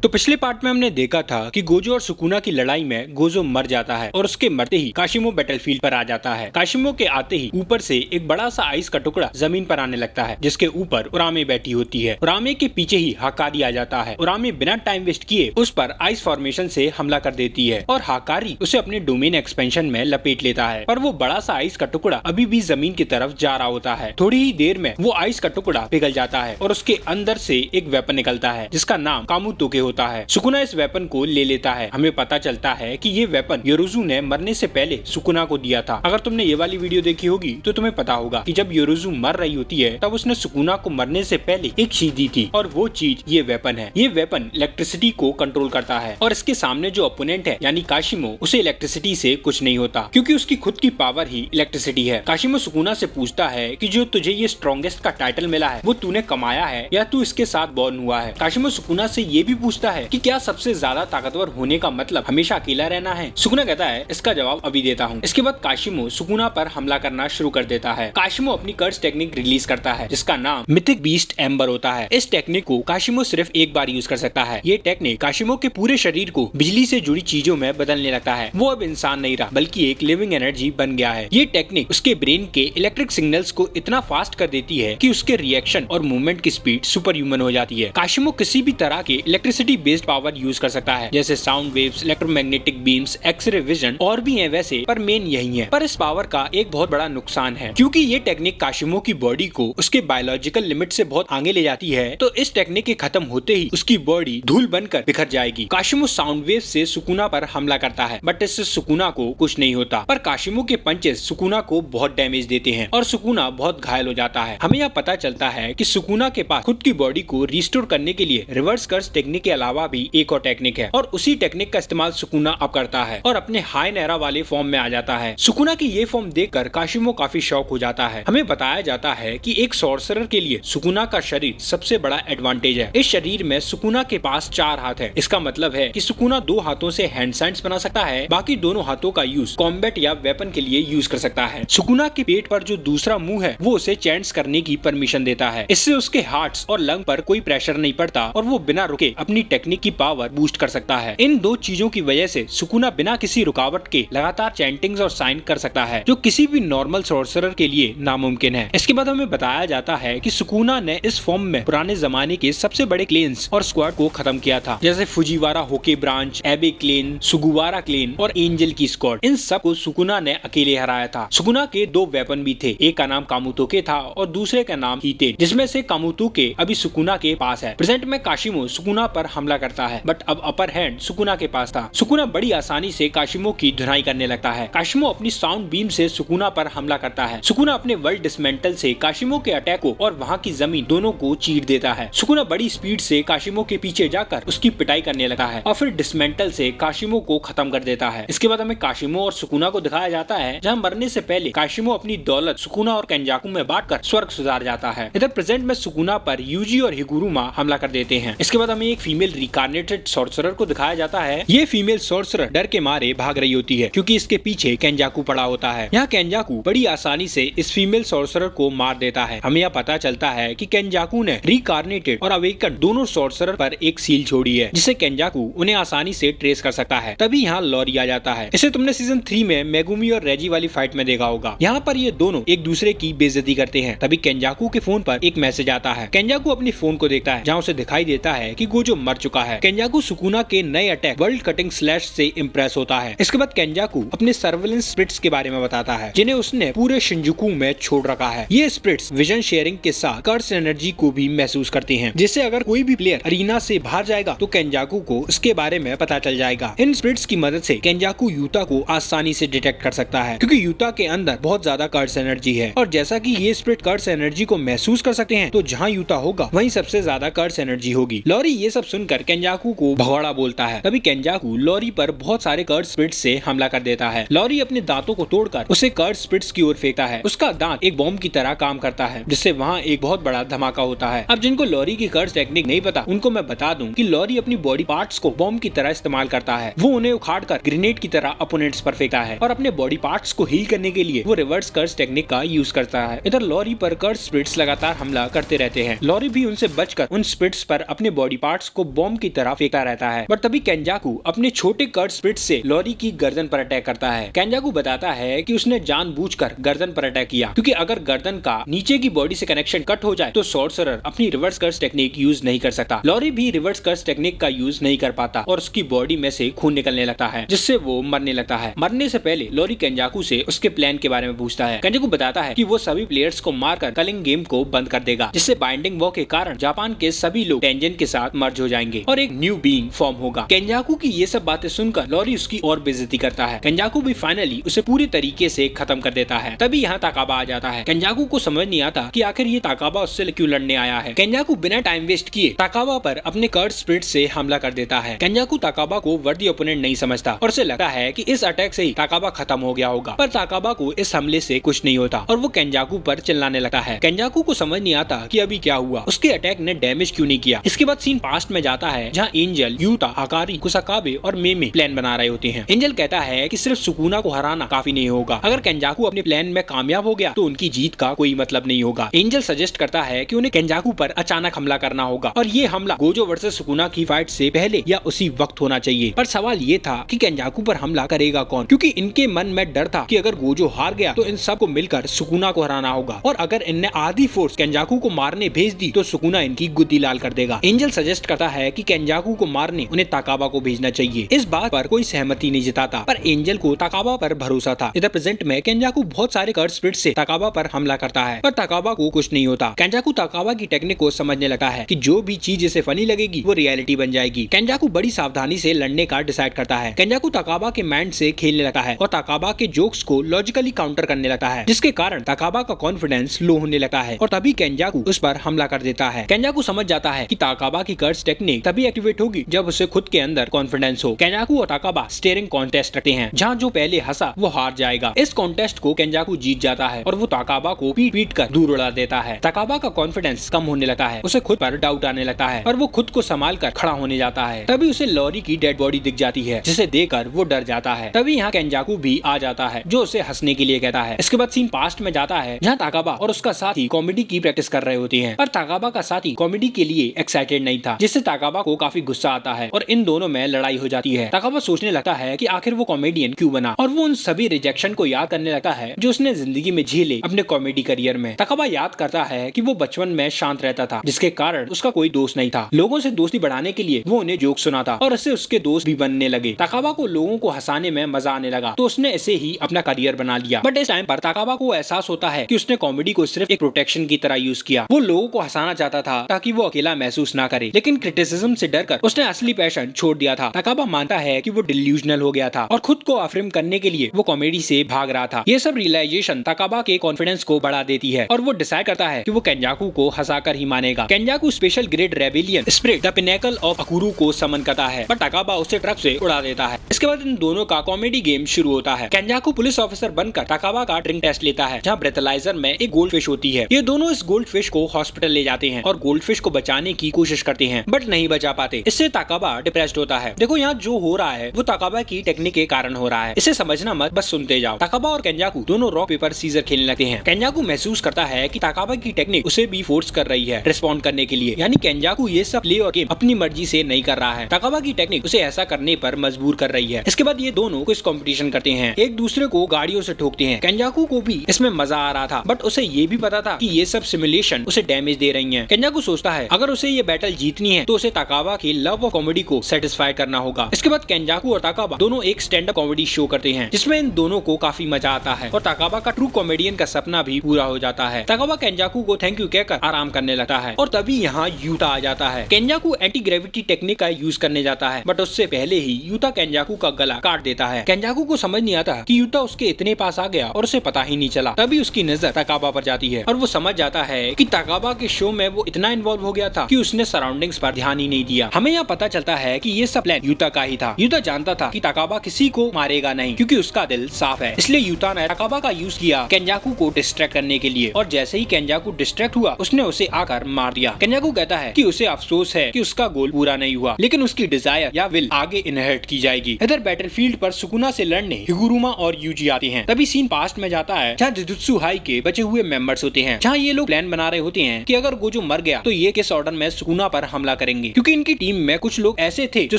तो पिछले पार्ट में हमने देखा था कि गोजो और सुकुना की लड़ाई में गोजो मर जाता है और उसके मरते ही काशिमो बैटलफील्ड पर आ जाता है। काशिमो के आते ही ऊपर से एक बड़ा सा आइस का टुकड़ा जमीन पर आने लगता है जिसके ऊपर उरामे बैठी होती है। उरामे के पीछे ही हाकारी आ जाता है। उरामे बिना टाइम वेस्ट किए उस पर आइस फॉर्मेशन से हमला कर देती है और हाकारी उसे अपने डोमेन एक्सपेंशन में लपेट लेता है। पर वो बड़ा सा आइस का टुकड़ा अभी भी जमीन की तरफ जा रहा होता है। थोड़ी ही देर में वो आइस का टुकड़ा पिघल जाता है और उसके अंदर से एक वेपन निकलता है जिसका नाम कामुतोके होता है। सुकुना इस वेपन को ले लेता है। हमें पता चलता है कि ये वेपन योरुजु ने मरने से पहले सुकुना को दिया था। अगर तुमने ये वाली वीडियो देखी होगी तो तुम्हें पता होगा कि जब योरुजु मर रही होती है तब उसने सुकुना को मरने से पहले एक चीज दी थी और वो चीज ये वेपन है। ये वेपन इलेक्ट्रिसिटी को कंट्रोल करता है और इसके सामने जो अपोनेंट है यानी काशिमो, उसे इलेक्ट्रिसिटी से कुछ नहीं होता क्योंकि उसकी खुद की पावर ही इलेक्ट्रिसिटी है। काशिमो सुकुना से पूछता है कि जो तुझे ये स्ट्रॉन्गेस्ट का टाइटल मिला है वो तूने कमाया है या तू इसके साथ बॉर्न हुआ है। काशिमो सुकुना से ये भी पूछता है कि क्या सबसे ज्यादा ताकतवर होने का मतलब हमेशा अकेला रहना है। सुकुना कहता है इसका जवाब अभी देता हूँ। इसके बाद काशिमो सुकुना पर हमला करना शुरू कर देता है। काशिमो अपनी कर्स टेक्निक रिलीज करता है जिसका नाम मिथिक बीस्ट एम्बर होता है। इस टेक्निक को काशिमो सिर्फ एक बार यूज कर सकता है। ये टेक्निक काशिमो के पूरे शरीर को बिजली से जुड़ी चीजों में बदलने लगता है। वो अब इंसान नहीं रहा बल्कि एक लिविंग एनर्जी बन गया है। ये टेक्निक उसके ब्रेन के इलेक्ट्रिक सिग्नल्स को इतना फास्ट कर देती है कि उसके रिएक्शन और मूवमेंट की स्पीड सुपर ह्यूमन हो जाती है। काशिमो किसी भी तरह के इलेक्ट्रिसिटी बेस्ड पावर यूज कर सकता है जैसे sound waves, electromagnetic beams, x-ray vision और भी है वैसे, पर मेन यही है। पर इस पावर का एक बहुत बड़ा नुकसान है क्योंकि ये टेक्निक काशिमो की बॉडी को उसके बायोलॉजिकल लिमिट से बहुत आगे ले जाती है। तो इस टेक्निक के खत्म होते ही उसकी बॉडी धूल बनकर बिखर जाएगी। काशिमो साउंड वेव से सुकुना पर हमला करता है बट इससे सुकुना को कुछ नहीं होता। पर काशिमो के पंचेस सुकुना को बहुत डैमेज देते हैं और सुकुना बहुत घायल हो जाता है। हमें यह पता चलता है कि सुकुना के पास खुद की बॉडी को रिस्टोर करने के लिए रिवर्स कर्स टेक्निक के अलावा भी एक और टेक्निक है और उसी टेक्निक का इस्तेमाल सुकुना अब करता है और अपने हाई नेरा वाले फॉर्म में आ जाता है। सुकुना की ये फॉर्म देखकर काशिमो काफी शॉक हो जाता है। हमें बताया जाता है कि एक सॉर्सरर के लिए सुकुना का शरीर सबसे बड़ा एडवांटेज है। इस शरीर में सुकुना के पास 4 हाथ है। इसका मतलब है कि सुकुना 2 हाथों से हैंड साइंस बना सकता है, बाकी दोनों हाथों का यूज कॉम्बैट या वेपन के लिए यूज कर सकता है। सुकुना के पेट पर जो दूसरा मुंह है वो उसे चैंट्स करने की परमिशन देता है। इससे उसके हार्ट्स और लंग पर कोई प्रेशर नहीं पड़ता और वो बिना रुके अपनी टेक्निक की पावर बूस्ट कर सकता है। इन 2 चीजों की वजह से सुकुना बिना किसी रुकावट के लगातार चैंटिंग्स और साइन कर सकता है जो किसी भी नॉर्मल सॉर्सरर के लिए नामुमकिन है। इसके बाद हमें बताया जाता है कि सुकुना ने इस फॉर्म में पुराने जमाने के सबसे बड़े क्लेन्स और स्क्वाड को खत्म किया था जैसे फुजीवारा होके ब्रांच, एबे क्लेन, सुगुवारा क्लेन और एंजल की स्क्वाड। इन सब को सुकुना ने अकेले हराया था। सुकुना के 2 वेपन भी थे, एक का नाम कामुतोके था और दूसरे का नाम हीते, जिसमें से कामुतोके अभी सुकुना के पास है। प्रेजेंट में काशिमो सुकुना पर हमला करता है बट अब अपर हैंड सुकुना के पास था। सुकुना बड़ी आसानी से काशिमो की धुनाई करने लगता है। काशिमो अपनी साउंड बीम से सुकुना पर हमला करता है। सुकुना अपने वर्ल्ड डिसमेंटल से काशिमो के अटैक को और वहाँ की जमीन दोनों को चीर देता है। सुकुना बड़ी स्पीड से काशिमो के पीछे जाकर उसकी पिटाई करने लगता है और फिर डिसमेंटल से काशिमो को खत्म कर देता है। इसके बाद हमें काशिमो और सुकुना को दिखाया जाता है जहाँ मरने से पहले काशिमो अपनी दौलत सुकुना और केंजाकू में बांटकर स्वर्ग सुधार जाता है। इधर प्रेजेंट में सुकुना पर यूजी और हिगुरुमा हमला कर देते हैं। इसके बाद हमें एक फीमेल रिकार्नेटेड सॉर्सरर को दिखाया जाता है। ये फीमेल सॉर्सरर डर के मारे भाग रही होती है क्योंकि इसके पीछे केंजाकू पड़ा होता है। यहाँ केंजाकू बड़ी आसानी से इस फीमेल सॉर्सरर को मार देता है। हमें यह पता चलता है कि केंजाकू ने रिकार्नेटेड और अवेकन दोनों सॉर्सरर पर एक सील छोड़ी है जिससे केंजाकू उन्हें आसानी से ट्रेस कर सकता है। तभी यहाँ लॉरी आ जाता है। इसे तुमने सीजन 3 में मेगुमी और रेजी वाली फाइट में देखा होगा। यहाँ पर ये दोनों एक दूसरे की बेइज्जती करते हैं। तभी केंजाकू के फोन पर एक मैसेज आता है। केंजाकू अपने फोन को देखता है जहाँ उसे दिखाई देता है कि गोजो मर चुका है। केंजाकू सुकुना के नए अटैक वर्ल्ड कटिंग स्लैश से इम्प्रेस होता है। इसके बाद केंजाकू अपने सर्वेलेंस स्प्रिट्स के बारे में बताता है जिन्हें उसने पूरे शिंजुकू में छोड़ रखा है। ये स्प्रिट्स विजन शेयरिंग के साथ कर्स एनर्जी को भी महसूस करती हैं, जिससे अगर कोई भी प्लेयर अरीना से बाहर जाएगा तो केंजाकू को इसके बारे में पता चल जाएगा। इन स्प्रिट्स की मदद से केंजाकू यूता को आसानी से डिटेक्ट कर सकता है क्योंकि यूता के अंदर बहुत ज्यादा कर्स एनर्जी है और जैसा कि ये स्प्रिट कर्स एनर्जी को महसूस कर सकते हैं तो जहाँ यूता होगा वहीं सबसे ज्यादा कर्स एनर्जी होगी। लॉरी ये सब सुनकर केंजाकू को भगौड़ा बोलता है। तभी केंजाकू लॉरी पर बहुत सारे कर्स स्प्रिट्स से हमला कर देता है। लॉरी अपने दांतों को तोड़कर उसे कर्स स्प्रिट्स की ओर फेंकता है। उसका दांत एक बॉम्ब की तरह काम करता है जिससे वहाँ एक बहुत बड़ा धमाका होता है। अब जिनको लॉरी की कर्स टेक्निक नहीं पता उनको मैं बता दूं कि लॉरी अपनी बॉडी पार्ट्स को बॉम्ब की तरह इस्तेमाल करता है। वो उन्हें उखाड़कर ग्रेनेड की तरह अपोनेंट्स पर फेंकता है और अपने बॉडी पार्ट्स को हील करने के लिए वो रिवर्स कर्स टेक्निक का यूज करता है। इधर लॉरी पर कर्स स्प्रिट्स लगातार हमला करते रहते हैं। लॉरी भी उनसे बचकर उन स्प्रिट्स पर अपने बॉडी पार्ट्स को बॉम्ब की तरह फेंकता रहता है। बट तभी केंजाकू अपने छोटे कर्ट स्प्रिट से लॉरी की गर्दन पर अटैक करता है। केंजाकू बताता है कि उसने जानबूझकर गर्दन पर अटैक किया क्योंकि अगर गर्दन का नीचे की बॉडी से कनेक्शन कट हो जाए तो सॉर्सरर अपनी रिवर्स कर्स टेक्निक यूज नहीं कर सकता। लॉरी भी रिवर्स कर्स टेक्निक का यूज नहीं कर पाता और उसकी बॉडी में से खून निकलने लगता है, जिससे वो मरने लगता है। मरने से पहले लॉरी केंजाकू से उसके प्लान के बारे में पूछता है। केंजाकू बताता है कि वो सभी प्लेयर्स को मारकर कलिंग गेम को बंद कर देगा, जिससे बाइंडिंग वॉर के कारण जापान के सभी लोग टेंजन के साथ मर्ज हो जाएंगे और एक न्यू बीइंग फॉर्म होगा। केंजाकू की ये सब बातें सुनकर लॉरी उसकी और बेइज्जती करता है। केंजाकू भी फाइनली उसे पूरी तरीके से खत्म कर देता है। तभी यहाँ ताकाबा आ जाता है। केंजाकू को समझ नहीं आता कि आखिर ये ताकाबा उससे क्यों लड़ने आया है। केंजाकू बिना टाइम वेस्ट किए ताकाबा पर अपने कर्ट स्प्रिट से हमला कर देता है। केंजाकू ताकाबा को वर्दी ओपोनेंट नहीं समझता और उसे लगता है कि इस अटैक से ही ताकाबा खत्म हो गया होगा, पर ताकाबा को इस हमले से कुछ नहीं होता और वो केंजाकू पर चिल्लाने लगता है। केंजाकू को समझ नहीं आता कि अभी क्या हुआ, उसके अटैक ने डैमेज क्यों नहीं किया। इसके बाद सीन पास्ट में जाता है जहाँ एंजल, यूता, आकारी, कुसाकाबे और मेमे प्लान बना रहे होते हैं। एंजल कहता है कि सिर्फ सुकुना को हराना काफी नहीं होगा, अगर केंजाकू अपने प्लान में कामयाब हो गया तो उनकी जीत का कोई मतलब नहीं होगा। एंजल सजेस्ट करता है कि उन्हें केंजाकू पर अचानक हमला करना होगा और ये हमला गोजो वर्सेस सुकुना की फाइट से पहले या उसी वक्त होना चाहिए। पर सवाल ये था कि केंजाकू पर हमला करेगा कौन, क्योंकि इनके मन में डर था कि अगर गोजो हार गया तो इन सबको मिलकर सुकुना को हराना होगा और अगर इनने आधी फोर्स केंजाकू को मारने भेज दी तो सुकुना इनकी गुद्दी लाल कर देगा। एंजल सजेस्ट करता है कि केंजाकू को मारने उन्हें ताकाबा को भेजना चाहिए। इस बात पर कोई सहमति नहीं जताता, पर एंजल को ताकाबा पर भरोसा था। इधर प्रेजेंट में केंजाकू बहुत सारे कर्ट स्प्रिट से ताकाबा पर हमला करता है, पर ताकाबा को कुछ नहीं होता। केंजाकू ताकाबा की टेक्निक को समझने लगता है कि जो भी चीज इसे फनी लगेगी वो रियलिटी बन जाएगी। केंजाकू बड़ी सावधानी से लड़ने का डिसाइड करता है। केंजाकू ताकाबा के माइंड से खेलने लगता है और ताकाबा के जोक्स को लॉजिकली काउंटर करने लगता है, जिसके कारण ताकाबा का कॉन्फिडेंस लो होने लगता है और तभी केंजाकू उस पर हमला कर देता है। केंजाकू समझ जाता है कि ताकाबा की कर्ट्स टेक्निक तभी एक्टिवेट होगी जब उसे खुद के अंदर कॉन्फिडेंस हो। केंजाकू और ताकाबा स्टेयरिंग कॉन्टेस्ट रखते हैं, जहाँ जो पहले हंसा वो हार जाएगा। इस कॉन्टेस्ट को केंजाकू जीत जाता है और वो ताकाबा को पीट पीट कर दूर उड़ा देता है। ताकाबा का कॉन्फिडेंस कम होने लगता है, उसे खुद पर डाउट आने लगता है और वो खुद को संभाल कर खड़ा होने जाता है। तभी उसे लॉरी की डेड बॉडी दिख जाती है, जिसे देखकर वो डर जाता है। तभी यहाँ केंजाकू भी आ जाता है, जो उसे हंसने के लिए कहता है। इसके बाद सीन पास्ट में जाता है, जहाँ ताकाबा और उसका साथी कॉमेडी की प्रैक्टिस कर रहे होते हैं, पर ताकाबा का साथी कॉमेडी के लिए एक्साइटेड नहीं था, जिससे ताकाबा को काफी गुस्सा आता है और इन दोनों में लड़ाई हो जाती है। ताकाबा सोचने लगता है कि आखिर वो कॉमेडियन क्यों बना और वो उन सभी रिजेक्शन को याद करने लगता है जो उसने जिंदगी में झेले अपने कॉमेडी करियर में। ताकाबा याद करता है कि वो बचपन में शांत रहता था, जिसके कारण उसका कोई दोस्त नहीं था। लोगों से दोस्ती बढ़ाने के लिए वो उन्हें जोक सुनाता और इससे उसके दोस्त भी बनने लगे। ताकाबा को लोगों को हंसाने में मजा आने लगा, तो उसने इसे ही अपना करियर बना लिया। बट इस टाइम पर ताकाबा को एहसास होता है कि उसने कॉमेडी को सिर्फ एक प्रोटेक्शन की तरह यूज किया। वो लोगों को हंसाना चाहता था ताकि वो अकेला महसूस ना करे, लेकिन क्रिटिसिज्म से डरकर उसने असली पैशन छोड़ दिया था। ताकाबा मानता है कि वो डिल्यूजनल हो गया था और खुद को अफर्म करने के लिए वो कॉमेडी से भाग रहा था। ये सब रियलाइजेशन ताकाबा के कॉन्फिडेंस को बढ़ा देती है और वो डिसाइड करता है कि वो केंजाकू को हंसाकर ही मानेगा। Kenjaku special grade rebellion spirit the pinnacle of अकुरू को समन करता है, पर ताकाबा उसे ट्रक से उड़ा देता है। इसके बाद इन दोनों का कॉमेडी गेम शुरू होता है। केंजाकू पुलिस ऑफिसर बनकर ताकाबा का ड्रिंक टेस्ट लेता है, जहाँ ब्रेथलाइजर में एक गोल्ड फिश होती है। ये दोनों इस गोल्ड फिश को हॉस्पिटल ले जाते हैं और गोल्ड फिश को बचाने की कोशिश करते हैं, बट नहीं बचा पाते। इससे ताकाबा डिप्रेस्ड होता है। देखो यहाँ जो हो रहा है वो ताकाबा की टेक्निक के कारण हो रहा है, इसे समझना मत, बस सुनते जाओ। ताकाबा और केंजाकू दोनों रॉक पेपर सीजर खेलने लगते हैं। केंजाकू महसूस करता है कि ताकाबा की टेक्निक उसे भी फोर्स कर रही है रिस्पॉन्ड करने के लिए, यानी केंजाकू ये सब प्ले और गेम अपनी मर्जी से नहीं कर रहा है, ताकाबा की टेक्निक उसे ऐसा करने पर मजबूर कर रही है। इसके बाद ये दोनों कुछ कंपटीशन करते हैं, एक दूसरे को गाड़ियों से ठोकते हैं। केंजाकू को भी इसमें मजा आ रहा था, बट उसे ये भी पता था कि ये सब सिमुलेशन उसे डैमेज दे रही हैं। केंजाकू सोचता है अगर उसे ये बैटल जीतनी है तो उसे ताकाबा के लव ऑफ कॉमेडी को सेटिस्फाई करना होगा। इसके बाद केंजाकू और ताकाबा दोनों एक स्टैंड अप कॉमेडी शो करते हैं, जिसमें इन दोनों को काफी मजा आता है और ताकाबा का ट्रू कॉमेडियन का सपना भी पूरा हो जाता है। ताकाबा केंजाकू को थैंक यू कहकर आराम करने लगता है और तभी यहाँ यूता आ जाता है। केंजाकू एंटी ग्रेविटी टेक्निक का यूज करने जाता है, बट उससे पहले ही यूता केंजाकू का गला काट देता है। केंजाकू को समझ नहीं आता कि यूता उसके इतने पास आ गया और उसे पता ही नहीं चला। तभी उसकी नजर ताकाबा पर जाती है और वो समझ जाता है कि ताकाबा के शो में वो इतना इन्वॉल्व हो गया था कि उसने सराउंडिंग्स पर ध्यान ही नहीं दिया। हमें यहाँ पता चलता है कि ये सब प्लान यूता का ही था। यूता जानता था कि ताकाबा किसी को मारेगा नहीं, क्योंकि उसका दिल साफ है, इसलिए यूता ने ताकाबा का यूज किया केंजाकू को डिस्ट्रैक्ट करने के लिए, और जैसे ही केंजाकू डिस्ट्रैक्ट हुआ उसने उसे आकर मार दिया। केंजाकू कहता है कि उसे अफसोस है कि उसका गोल पूरा नहीं हुआ, लेकिन उसकी डिजायर या विल आगे इनहेरिट की जाएगी। इधर बैटलफील्ड पर सुकुना से लड़ने हिगुरुमा और यूजी आते हैं। तभी सीन पास्ट में जाता है, जहाँ जुजुत्सु हाई के बचे हुए मेंबर्स होते हैं, जहाँ ये लोग प्लान बना रहे होते हैं कि अगर गोजो मर गया तो ये किस ऑर्डर में सुकुना पर हमला करेंगे। करेंगे, क्योंकि इनकी टीम में कुछ लोग ऐसे थे जो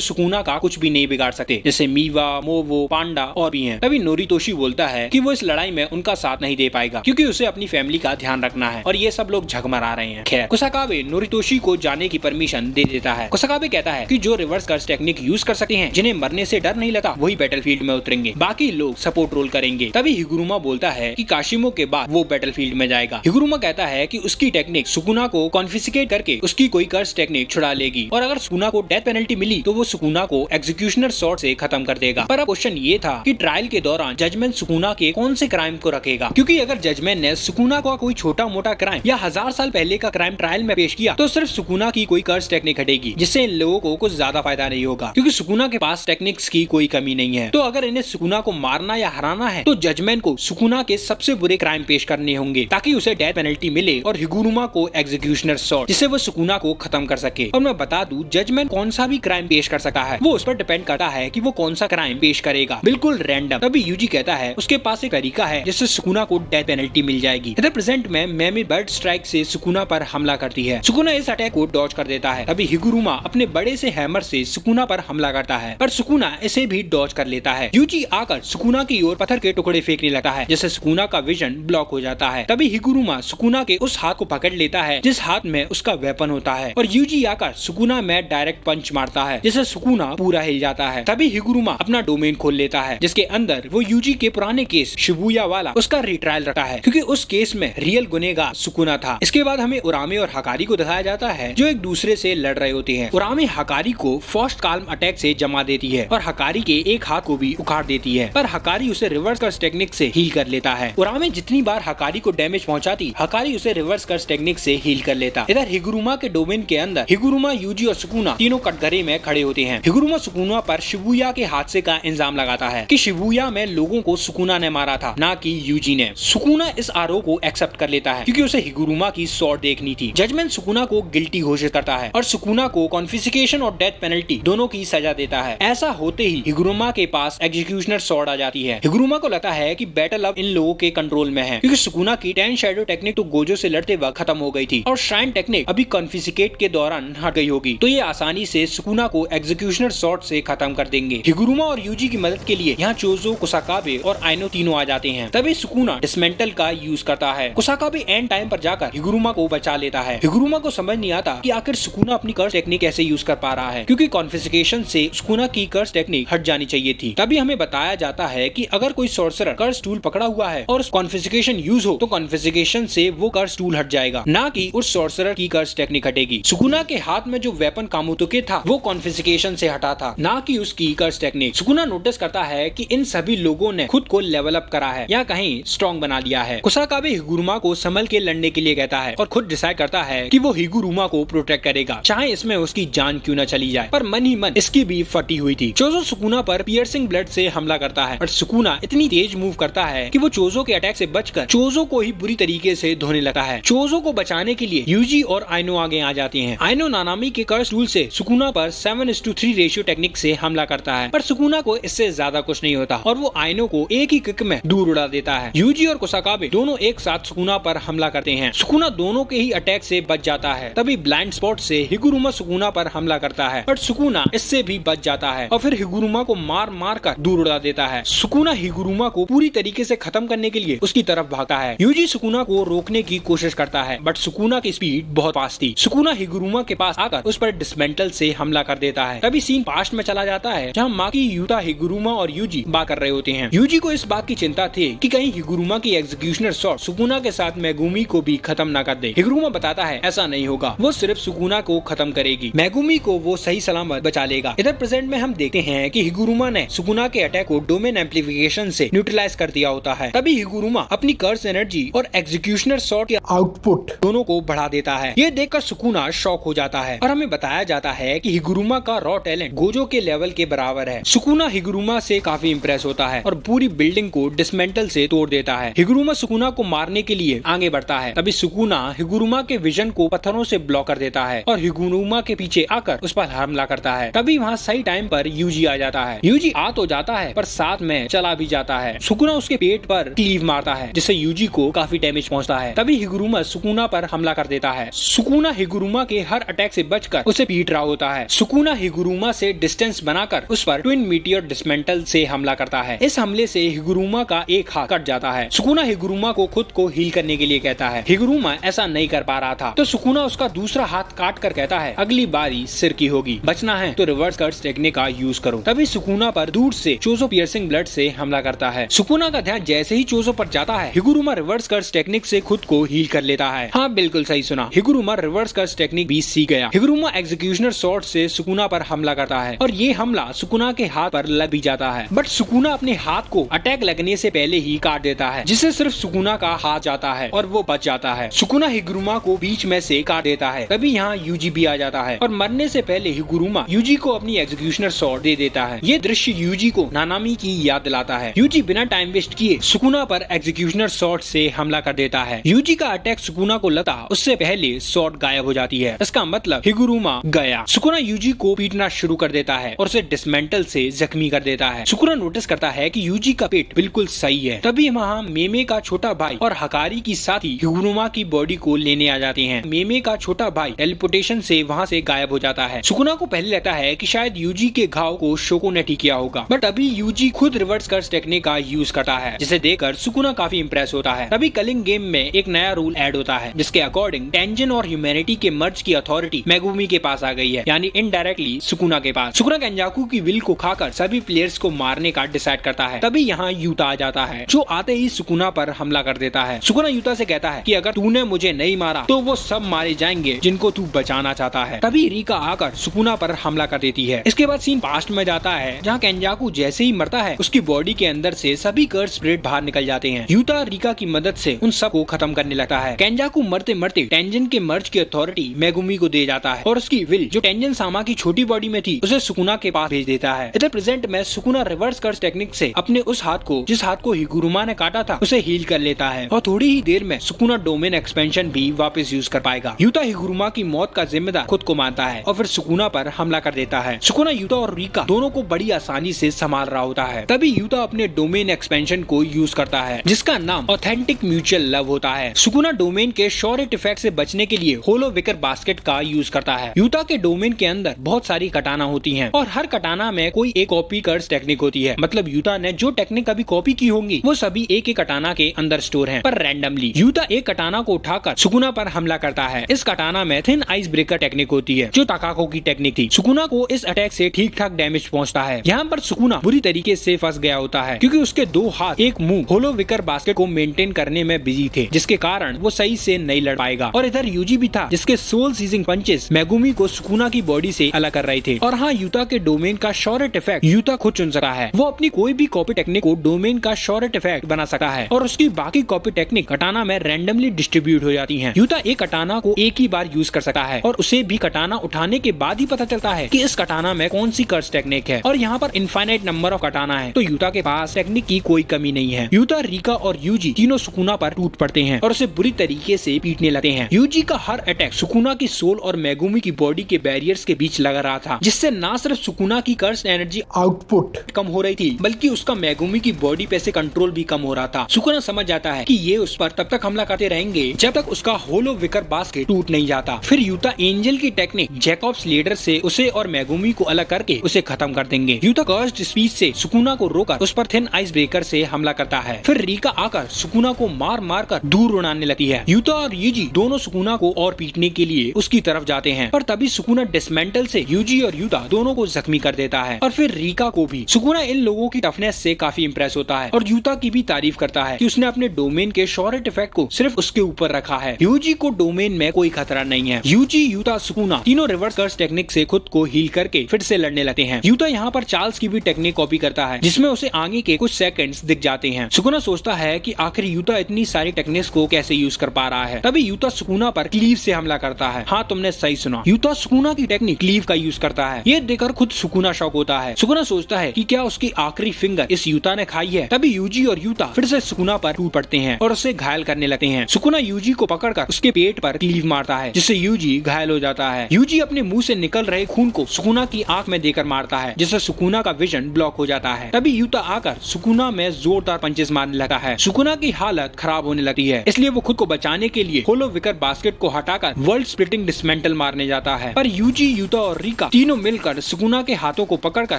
सुकुना का कुछ भी नहीं बिगाड़ सकते, जैसे मीवा, मोवो, पांडा और भी हैं। तभी नोरितोशी बोलता है कि वो इस लड़ाई में उनका साथ नहीं दे पाएगा, क्योंकि उसे अपनी फैमिली का ध्यान रखना है और ये सब लोग झगमरा रहे हैं। खैर, कुसाकाबे नोरितोशी को जाने की परमिशन दे देता है। कुसाकाबे कहता है कि जो रिवर्स कर्स टेक्निक यूज कर सकते हैं, जिन्हें मरने से डर नहीं लगता, वही बैटलफील्ड में उतरेंगे, बाकी लोग सपोर्ट रोल करेंगे। तभी हिगुरुमा बोलता है कि काशिमो के बाद वो बैटलफील्ड में जाएगा। हिगुरुमा कहता है कि उसकी टेक्निक सुकुना को कॉन्फिस्केट करके उसकी कोई कर्स टेक्निक छुड़ा लेगी, और अगर सुकुना को डेथ पेनल्टी मिली तो वो सुकुना को एग्जीक्यूशनर सॉर्ड से खत्म कर देगा। पर अब क्वेश्चन ये था कि ट्रायल के दौरान जजमेंट सुकुना के कौन से क्राइम को रखेगा, क्योंकि अगर जजमेंट ने सुकुना का कोई छोटा मोटा क्राइम या 1000 साल पहले का क्राइम ट्रायल में पेश किया, तो सिर्फ सुकुना की कोई कर्स टेक्निक हटेगी, जिससे इन लोगों को कुछ ज्यादा फायदा नहीं होगा, क्योंकि सुकुना के पास टेक्निक्स की कोई कमी नहीं है। तो अगर इन्हें सुकुना को मारना या हराना है, तो जजमेंट को सुकुना के सबसे बुरे क्राइम पेश करने होंगे, ताकि उसे डेथ पेनल्टी मिले और हिगुरुमा को एग्जीक्यूशनर सॉर्ड, जिससे वो सुकुना को खत्म कर सके। और मैं बता दूं, जजमेंट कौन सा भी क्राइम पेश कर सकता है, वो उस पर डिपेंड करता है कि वो कौन सा क्राइम पेश करेगा, बिल्कुल रैंडम। तभी यूजी कहता है उसके पास एक तरीका है जिससे सुकुना को डेथ पेनल्टी मिल जाएगी। इधर प्रेजेंट में मैमी बर्ड स्ट्राइक से सुकुना पर हमला करती है। सुकुना इस अटैक को डॉज कर देता है। तभी हिगुरुमा अपने बड़े से हैमर से सुकुना पर हमला करता है, पर सुकुना इसे भी डॉज कर लेता है। यूजी आकर सुकुना की ओर पत्थर के टुकड़े फेंकने लगता है, जिससे सुकुना का विजन ब्लॉक हो जाता है। तभी हिगुरुमा सुकुना के उस हाथ को पकड़ लेता है जिस हाथ में उसका वेपन होता है, और यूजी आकर सुकुना में डायरेक्ट पंच मारता है, जिससे सुकुना पूरा हिल जाता है। तभी हिगुरुमा अपना डोमेन खोल लेता है, जिसके अंदर वो यूजी के पुराने केस शिबुया वाला उसका रिट्रायल रखा है, क्योंकि उस केस में रियल गुनेगार सुकुना था। इसके बाद हमें उरामे और हकारी को दिखाया जाता है, जो एक दूसरे से लड़ रहे होते हैं। उरामे हकारी को फर्स्ट काल्म अटैक से जमा देती है और हकारी के एक हाथ को भी उखाड़ देती है, पर हकारी उसे रिवर्स कर्स टेक्निक से हील कर लेता है। उरामे जितनी बार हकारी को डैमेज पहुंचाती, हकारी उसे रिवर्स कर्स टेक्निक से हील कर लेता। इधर हिगुरुमा के डोमेन के अंदर हिगुरुमा, यूजी और सुकुना तीनों कटघरे में खड़े होते हैं। हिगुरुमा सुकुना पर शिबुया के हादसे का इल्जाम लगाता है कि शिबुया में लोगों को सुकुना ने मारा था, ना कि यूजी ने। सुकुना इस आरोप को एक्सेप्ट कर लेता है, क्योंकि उसे हिगुरुमा की स्वॉर्ड देखनी थी। जजमेंट सुकुना को गिल्टी घोषित करता है और सुकुना को कॉन्फिस्केशन और डेथ पेनल्टी दोनों की सजा देता है। ऐसा होते ही हिगुरुमा के पास एग्जीक्यूशनर स्वॉर्ड आ जाती है। हिगुरुमा को लगता है कि बैटल अब इन लोगों के कंट्रोल में है, क्योंकि सुकुना की 10 शैडो टेक्निक तो गोजो से लड़ते वक्त खत्म हो गई थी और श्राइन टेक्निक अभी कॉन्फिस्केट के दौरान हट गई होगी, तो ये आसानी से सुकुना को एग्जीक्यूशनर स्वॉर्ड से खत्म कर देंगे। हिगुरुमा और यूजी की मदद के लिए यहाँ चोजो, कुसाकाबे और आइनो तीनों आ जाते हैं। तभी सुकुना डिसमेंटल का यूज करता है। कुसाकाबे एंड टाइम पर जाकर हिगुरुमा को बचा लेता है। हिगुरुमा को समझ नहीं आता कि आखिर सुकुना अपनी कर्स टेक्निक कैसे यूज कर पा रहा है, क्योंकि कॉन्फिस्केशन से सुकुना की कर्स टेक्निक हट जानी चाहिए थी। तभी हमें बताया जाता है कि अगर कोई सोर्सरर कर्स टूल पकड़ा हुआ है और कॉन्फिस्केशन यूज हो, तो कॉन्फिस्केशन से वो कर्स टूल हट जाएगा, ना कि उस सोर्सरर की कर्स टेक्निक हटेगी। सुकुना के हाथ में जो वेपन कामुतोके था, वो कॉन्फिस्केशन से हटा था, ना कि उसकी कर्स टेक्निक। सुकुना नोटिस करता है कि इन सभी लोगों ने खुद को लेवल अप करा है या कहीं स्ट्रॉन्ग बना लिया है। कुसाकाबे हिगुरुमा को संभल के लड़ने के लिए कहता है और खुद डिसाइड करता है कि वो हिगुरुमा को प्रोटेक्ट करेगा, चाहे इसमें उसकी जान क्यों न चली जाए। पर मन ही मन इसकी भी फटी हुई थी। चोजो सुकुना पर पियर्सिंग ब्लड से हमला करता है, पर सुकुना इतनी तेज मूव करता है कि वो चोजो के अटैक से बचकर चोजो को ही बुरी तरीके से धोने लगता है। चोजो को बचाने के लिए यूजी और आइनो आगे आ जाते हैं। आइनो नानामी के कर्स टूल से सुकुना पर 7:3 रेशियो टेक्निक से हमला करता है, पर सुकुना को इससे ज्यादा कुछ नहीं होता और वो आइनो को एक ही किक में दूर उड़ा देता है। यूजी और कुसाकाबे दोनों एक साथ सुकुना पर हमला करते हैं। सुकुना दोनों के ही अटैक से बच जाता है। तभी ब्लाइंड स्पॉट से हिगुरुमा सुकुना पर हमला करता है, पर सुकुना इससे भी बच जाता है और फिर हिगुरुमा को मार मार कर दूर उड़ा देता है। सुकुना हिगुरुमा को पूरी तरीके से खत्म करने के लिए उसकी तरफ भागता है। यूजी सुकुना को रोकने की कोशिश करता है, बट सुकुना की स्पीड बहुत फास्ट थी। सुकुना हिगुरुमा के पास आकर उस पर डिसमेंटल से हमला कर देता है। तभी सीन पास्ट में चला जाता है, जहाँ माकी, यूता, हिगुरुमा और यूजी बात कर रहे होते हैं। यूजी को इस बात की चिंता थी कि कहीं हिगुरुमा की एग्जीक्यूशनर सॉर्ड सुकुना के साथ मेगुमी को भी खत्म न कर दे। हिगुरुमा बताता है ऐसा नहीं होगा, वो सिर्फ सुकुना को खत्म करेगी, मेगुमी को वो सही सलामत बचा लेगा। इधर प्रेजेंट में हम देखते हैं कि हिगुरुमा ने सुकुना के अटैक को डोमेन एम्प्लीफिकेशन से न्यूट्रलाइज कर दिया होता है। तभी हिगुरुमा अपनी कर्स एनर्जी और एग्जीक्यूशनर सॉर्ड के आउटपुट दोनों को बढ़ा देता है। ये देखकर सुकुना शॉक हो जाता है और हमें बताया जाता है कि हिगुरुमा का रॉ टैलेंट गोजो के लेवल के बराबर है। सुकुना हिगुरुमा से काफी इंप्रेस होता है और पूरी बिल्डिंग को डिसमेंटल से तोड़ देता है। हिगुरुमा सुकुना को मारने के लिए आगे बढ़ता है। तभी सुकुना हिगुरुमा के विजन को पत्थरों से ब्लॉक कर देता है और हिगुरुमा के पीछे आकर उस पर हमला करता है। तभी वहाँ सही टाइम पर यूजी आ जाता है। यूजी आ तो जाता है पर साथ में चला भी जाता है। सुकुना उसके पेट पर क्लीव मारता है, जिससे यूजी को काफी डैमेज पहुंचता है। तभी हिगुरुमा सुकुना पर हमला कर देता है। सुकुना हिगुरुमा के हर अटैक से बचकर उसे पीट रहा होता है। सुकुना हिगुरुमा से डिस्टेंस बनाकर उस पर ट्विन मीटियोर डिसमेंटल से हमला करता है। इस हमले से हिगुरुमा का एक हाथ कट जाता है। सुकुना हिगुरुमा को खुद को हील करने के लिए कहता है। हिगुरुमा ऐसा नहीं कर पा रहा था तो सुकुना उसका दूसरा हाथ काट कर कहता है अगली बारी सिर की होगी, बचना है तो रिवर्स कर्स टेक्निक का यूज करो। तभी सुकुना पर दूर से चोजो पियर्सिंग ब्लड से हमला करता है। सुकुना का ध्यान जैसे ही चोजो पर जाता है हिगुरुमा रिवर्स कर्स टेक्निक से खुद को हील कर लेता है। हाँ बिल्कुल सही सुना, हिगुरुमा रिवर्स कर्स टेक्निक भी सीख गया। हिगुरुमा एग्जीक्यूशनर स्वॉर्ड से सुकुना पर हमला करता है और ये हमला सुकुना के हाथ पर लग भी जाता है, बट सुकुना अपने हाथ को अटैक लगने से पहले ही काट देता है, जिससे सिर्फ सुकुना का हाथ जाता है और वो बच जाता है। सुकुना हिगुरुमा को बीच में से काट देता है। तभी यहाँ यूजी भी आ जाता है और मरने से पहले हिगुरुमा यूजी को अपनी एग्जीक्यूशनर स्वॉर्ड दे देता है। ये दृश्य यूजी को नानामी की याद दिलाता है। यूजी बिना टाइम वेस्ट किए सुकुना पर एग्जीक्यूशनर स्वॉर्ड से हमला कर देता है। यूजी का अटैक सुकुना को लगता उससे पहले स्वॉर्ड गायब हो जाती है। इसका मतलब हिगुरुमा गया। सुकुना यूजी को पीटना शुरू कर देता है और उसे डिसमेंटल से जख्मी कर देता है। सुकुना नोटिस करता है कि यूजी का पेट बिल्कुल सही है। तभी वहाँ मेमे का छोटा भाई और हकारी की साथी हिगुरुमा की बॉडी को लेने आ जाते हैं। मेमे का छोटा भाई टेलीपोर्टेशन से वहाँ से गायब हो जाता है। सुकुना को पहले लगता है कि शायद यूजी के घाव को शोको ने ठीक किया होगा, बट अभी यूजी खुद रिवर्स कर्स टेक्निक का यूज करता है, जिसे देखकर सुकुना काफी इंप्रेस होता है। तभी कलिंग गेम में एक नया रूल ऐड होता है, जिसके अकॉर्डिंग टेंजन और ह्यूमैनिटी के मर्ज की अथॉरिटी मेगुमी के पास आ गई है, यानी इनडायरेक्टली सुकुना के पास। सुकुना केंजाकू की विल को खाकर सभी प्लेयर्स को मारने का डिसाइड करता है। तभी यहाँ यूता आ जाता है, जो आते ही सुकुना पर हमला कर देता है। सुकुना यूता से कहता है कि अगर तूने मुझे नहीं मारा तो वो सब मारे जाएंगे जिनको तू बचाना चाहता है। तभी रिका आकर सुकुना पर हमला कर देती है। इसके बाद सीन पास्ट में जाता है, जहाँ केंजाकू जैसे ही मरता है उसकी बॉडी के अंदर से सभी कर्स स्पिरिट बाहर निकल जाते हैं। यूता रिका की मदद से उन सबको खत्म करने लगता है। केंजाकू मरते मरते टेंजन के मर्ज की अथॉरिटी मेगुमी को दे जाता है और उसकी विल जो टेंजन सामा की छोटी बॉडी में थी उसे सुकुना के पास भेज देता है। इधर प्रेजेंट में सुकुना रिवर्स कर्स टेक्निक से अपने उस हाथ को जिस हाथ को हिगुरुमा ने काटा था उसे हील कर लेता है और थोड़ी ही देर में सुकुना डोमेन एक्सपेंशन भी वापस यूज कर पाएगा। यूता हिगुरुमा की मौत का जिम्मेदार खुद को मानता है और फिर सुकुना पर हमला कर देता है। सुकुना यूता और रिका दोनों को बड़ी आसानी से संभाल रहा होता है। तभी यूता अपने डोमेन एक्सपेंशन को यूज करता है, जिसका नाम ऑथेंटिक म्यूचुअल लव होता है। सुकुना डोमेन के शॉर्ट इफेक्ट से बचने के लिए होलो विकर बास्केट का यूज करता है। यूता के डोमेन के अंदर बहुत सारी कटाना होती हैं और हर कटाना में कोई एक कॉपी कर्स टेक्निक होती है। मतलब यूता ने जो टेक्निक अभी कॉपी की होंगी वो सभी एक एक कटाना के अंदर स्टोर हैं, पर रैंडमली। यूता एक कटाना को उठाकर सुकुना पर हमला करता है। इस कटाना में थिन आइस ब्रेकर टेक्निक होती है, जो ताकाको की टेक्निक थी। सुकुना को इस अटैक से ठीक ठाक डैमेज पहुंचता है। यहाँ पर सुकुना बुरी तरीके से फंस गया होता है, क्योंकि उसके दो हाथ एक मुंह होलो विकर बास्केट को मेंटेन करने में बिजी थे, जिसके कारण वो सही से नहीं लड़ पाएगा। और इधर यूजी भी था, जिसके सोल सीजिंग पंचेस मेगुमी को सुकुना की बॉडी से अलग कर रहे थे। और हाँ, यूता के डोमेन का शॉर्ट इफेक्ट यूता खुद चुन सकता है। वो अपनी कोई भी कॉपी टेक्निक को डोमेन का शॉर्ट इफेक्ट बना सकता है और उसकी बाकी कॉपी टेक्निक कटाना में रैंडमली डिस्ट्रीब्यूट हो जाती हैं। यूता एक कटाना को एक ही बार यूज कर सकता है और उसे भी कटाना उठाने के बाद ही पता चलता है कि इस कटाना में कौन सी कर्स टेक्निक है। और यहाँ पर इनफाइनाइट नंबर ऑफ कटाना है, तो यूता के पास टेक्निक की कोई कमी नहीं है। यूता, रिका और यूजी तीनों सुकुना पर टूट पड़ते हैं और उसे बुरी तरीके से पीटने लगते हैं। यूजी का हर अटैक सुकुना की सोल और मेगुमी की बॉडी के बैरियर्स के बीच लगा रहा था, जिससे न सिर्फ सुकुना की कर्स एनर्जी आउटपुट कम हो रही थी, बल्कि उसका मेगुमी की बॉडी पे से कंट्रोल भी कम हो रहा था। सुकुना समझ जाता है कि ये उस पर तब तक हमला करते रहेंगे जब तक उसका होलो विकर बास्केट टूट नहीं जाता। फिर यूता एंजल की टेक्निक जैकॉब्स लीडर से उसे और मेगुमी को अलग करके उसे खत्म कर देंगे। यूता कर्स्ड स्पीच से सुकुना को रोकर उस पर थिन आइस ब्रेकर से हमला करता है। फिर रिका आकर सुकुना को मार मार कर दूर उड़ाने लगती है। यूता और यूजी दोनों सुकुना को और पीटने के लिए उसकी तरफ जाते हैं, पर तभी सुकुना डिसमेंटल से यूजी और यूता दोनों को जख्मी कर देता है और फिर रिका को भी। सुकुना इन लोगों की टफनेस से काफी इंप्रेस होता है और यूता की भी तारीफ करता है कि उसने अपने डोमेन के शॉर्ट इफेक्ट को सिर्फ उसके ऊपर रखा है। यूजी को डोमेन में कोई खतरा नहीं है। यूजी, यूता, सुकुना तीनों रिवर्स कर्स टेक्निक से खुद को हील करके फिर से लड़ने लगते हैं। यूता यहाँ पर चार्ल्स की भी टेक्निक कॉपी करता है, जिसमें उसे आगे के कुछ सेकंड्स दिख जाते हैं। सुकुना सोचता है कि आखिर यूता इतनी सारी टेक्निक्स को कैसे यूज कर पा रहा है। तभी यूता सुकुना पर क्लीव से हमला करता है। हाँ, तुमने सही सुना, यूता सुकुना की टेक्निक क्लीव का यूज करता है। ये देखकर खुद सुकुना शॉक होता है। सुकुना सोचता है कि क्या उसकी आखिरी फिंगर इस यूता ने खाई है। तभी यूजी और यूता फिर से सुकुना पर टूट पड़ते हैं और उसे घायल करने लगते हैं। सुकुना यूजी को पकड़कर उसके पेट पर क्लीव मारता है, जिससे यूजी घायल हो जाता है। यूजी अपने मुंह से निकल रहे खून को सुकुना की आंख में देकर मारता है, जिससे सुकुना का विजन ब्लॉक हो जाता है। तभी यूता आकर सुकुना में जोरदार पंचेस मारने लगा है। सुकुना की हालत खराब होने लगती है, इसलिए वो खुद को बचाने के लिए होलो विकर बास्केट को हटाकर वर्ल्ड स्प्लिटिंग डिसमेंटल मारने जाता है, पर यूजी, यूता और रिका तीनों मिलकर सुकुना के हाथों को पकड़कर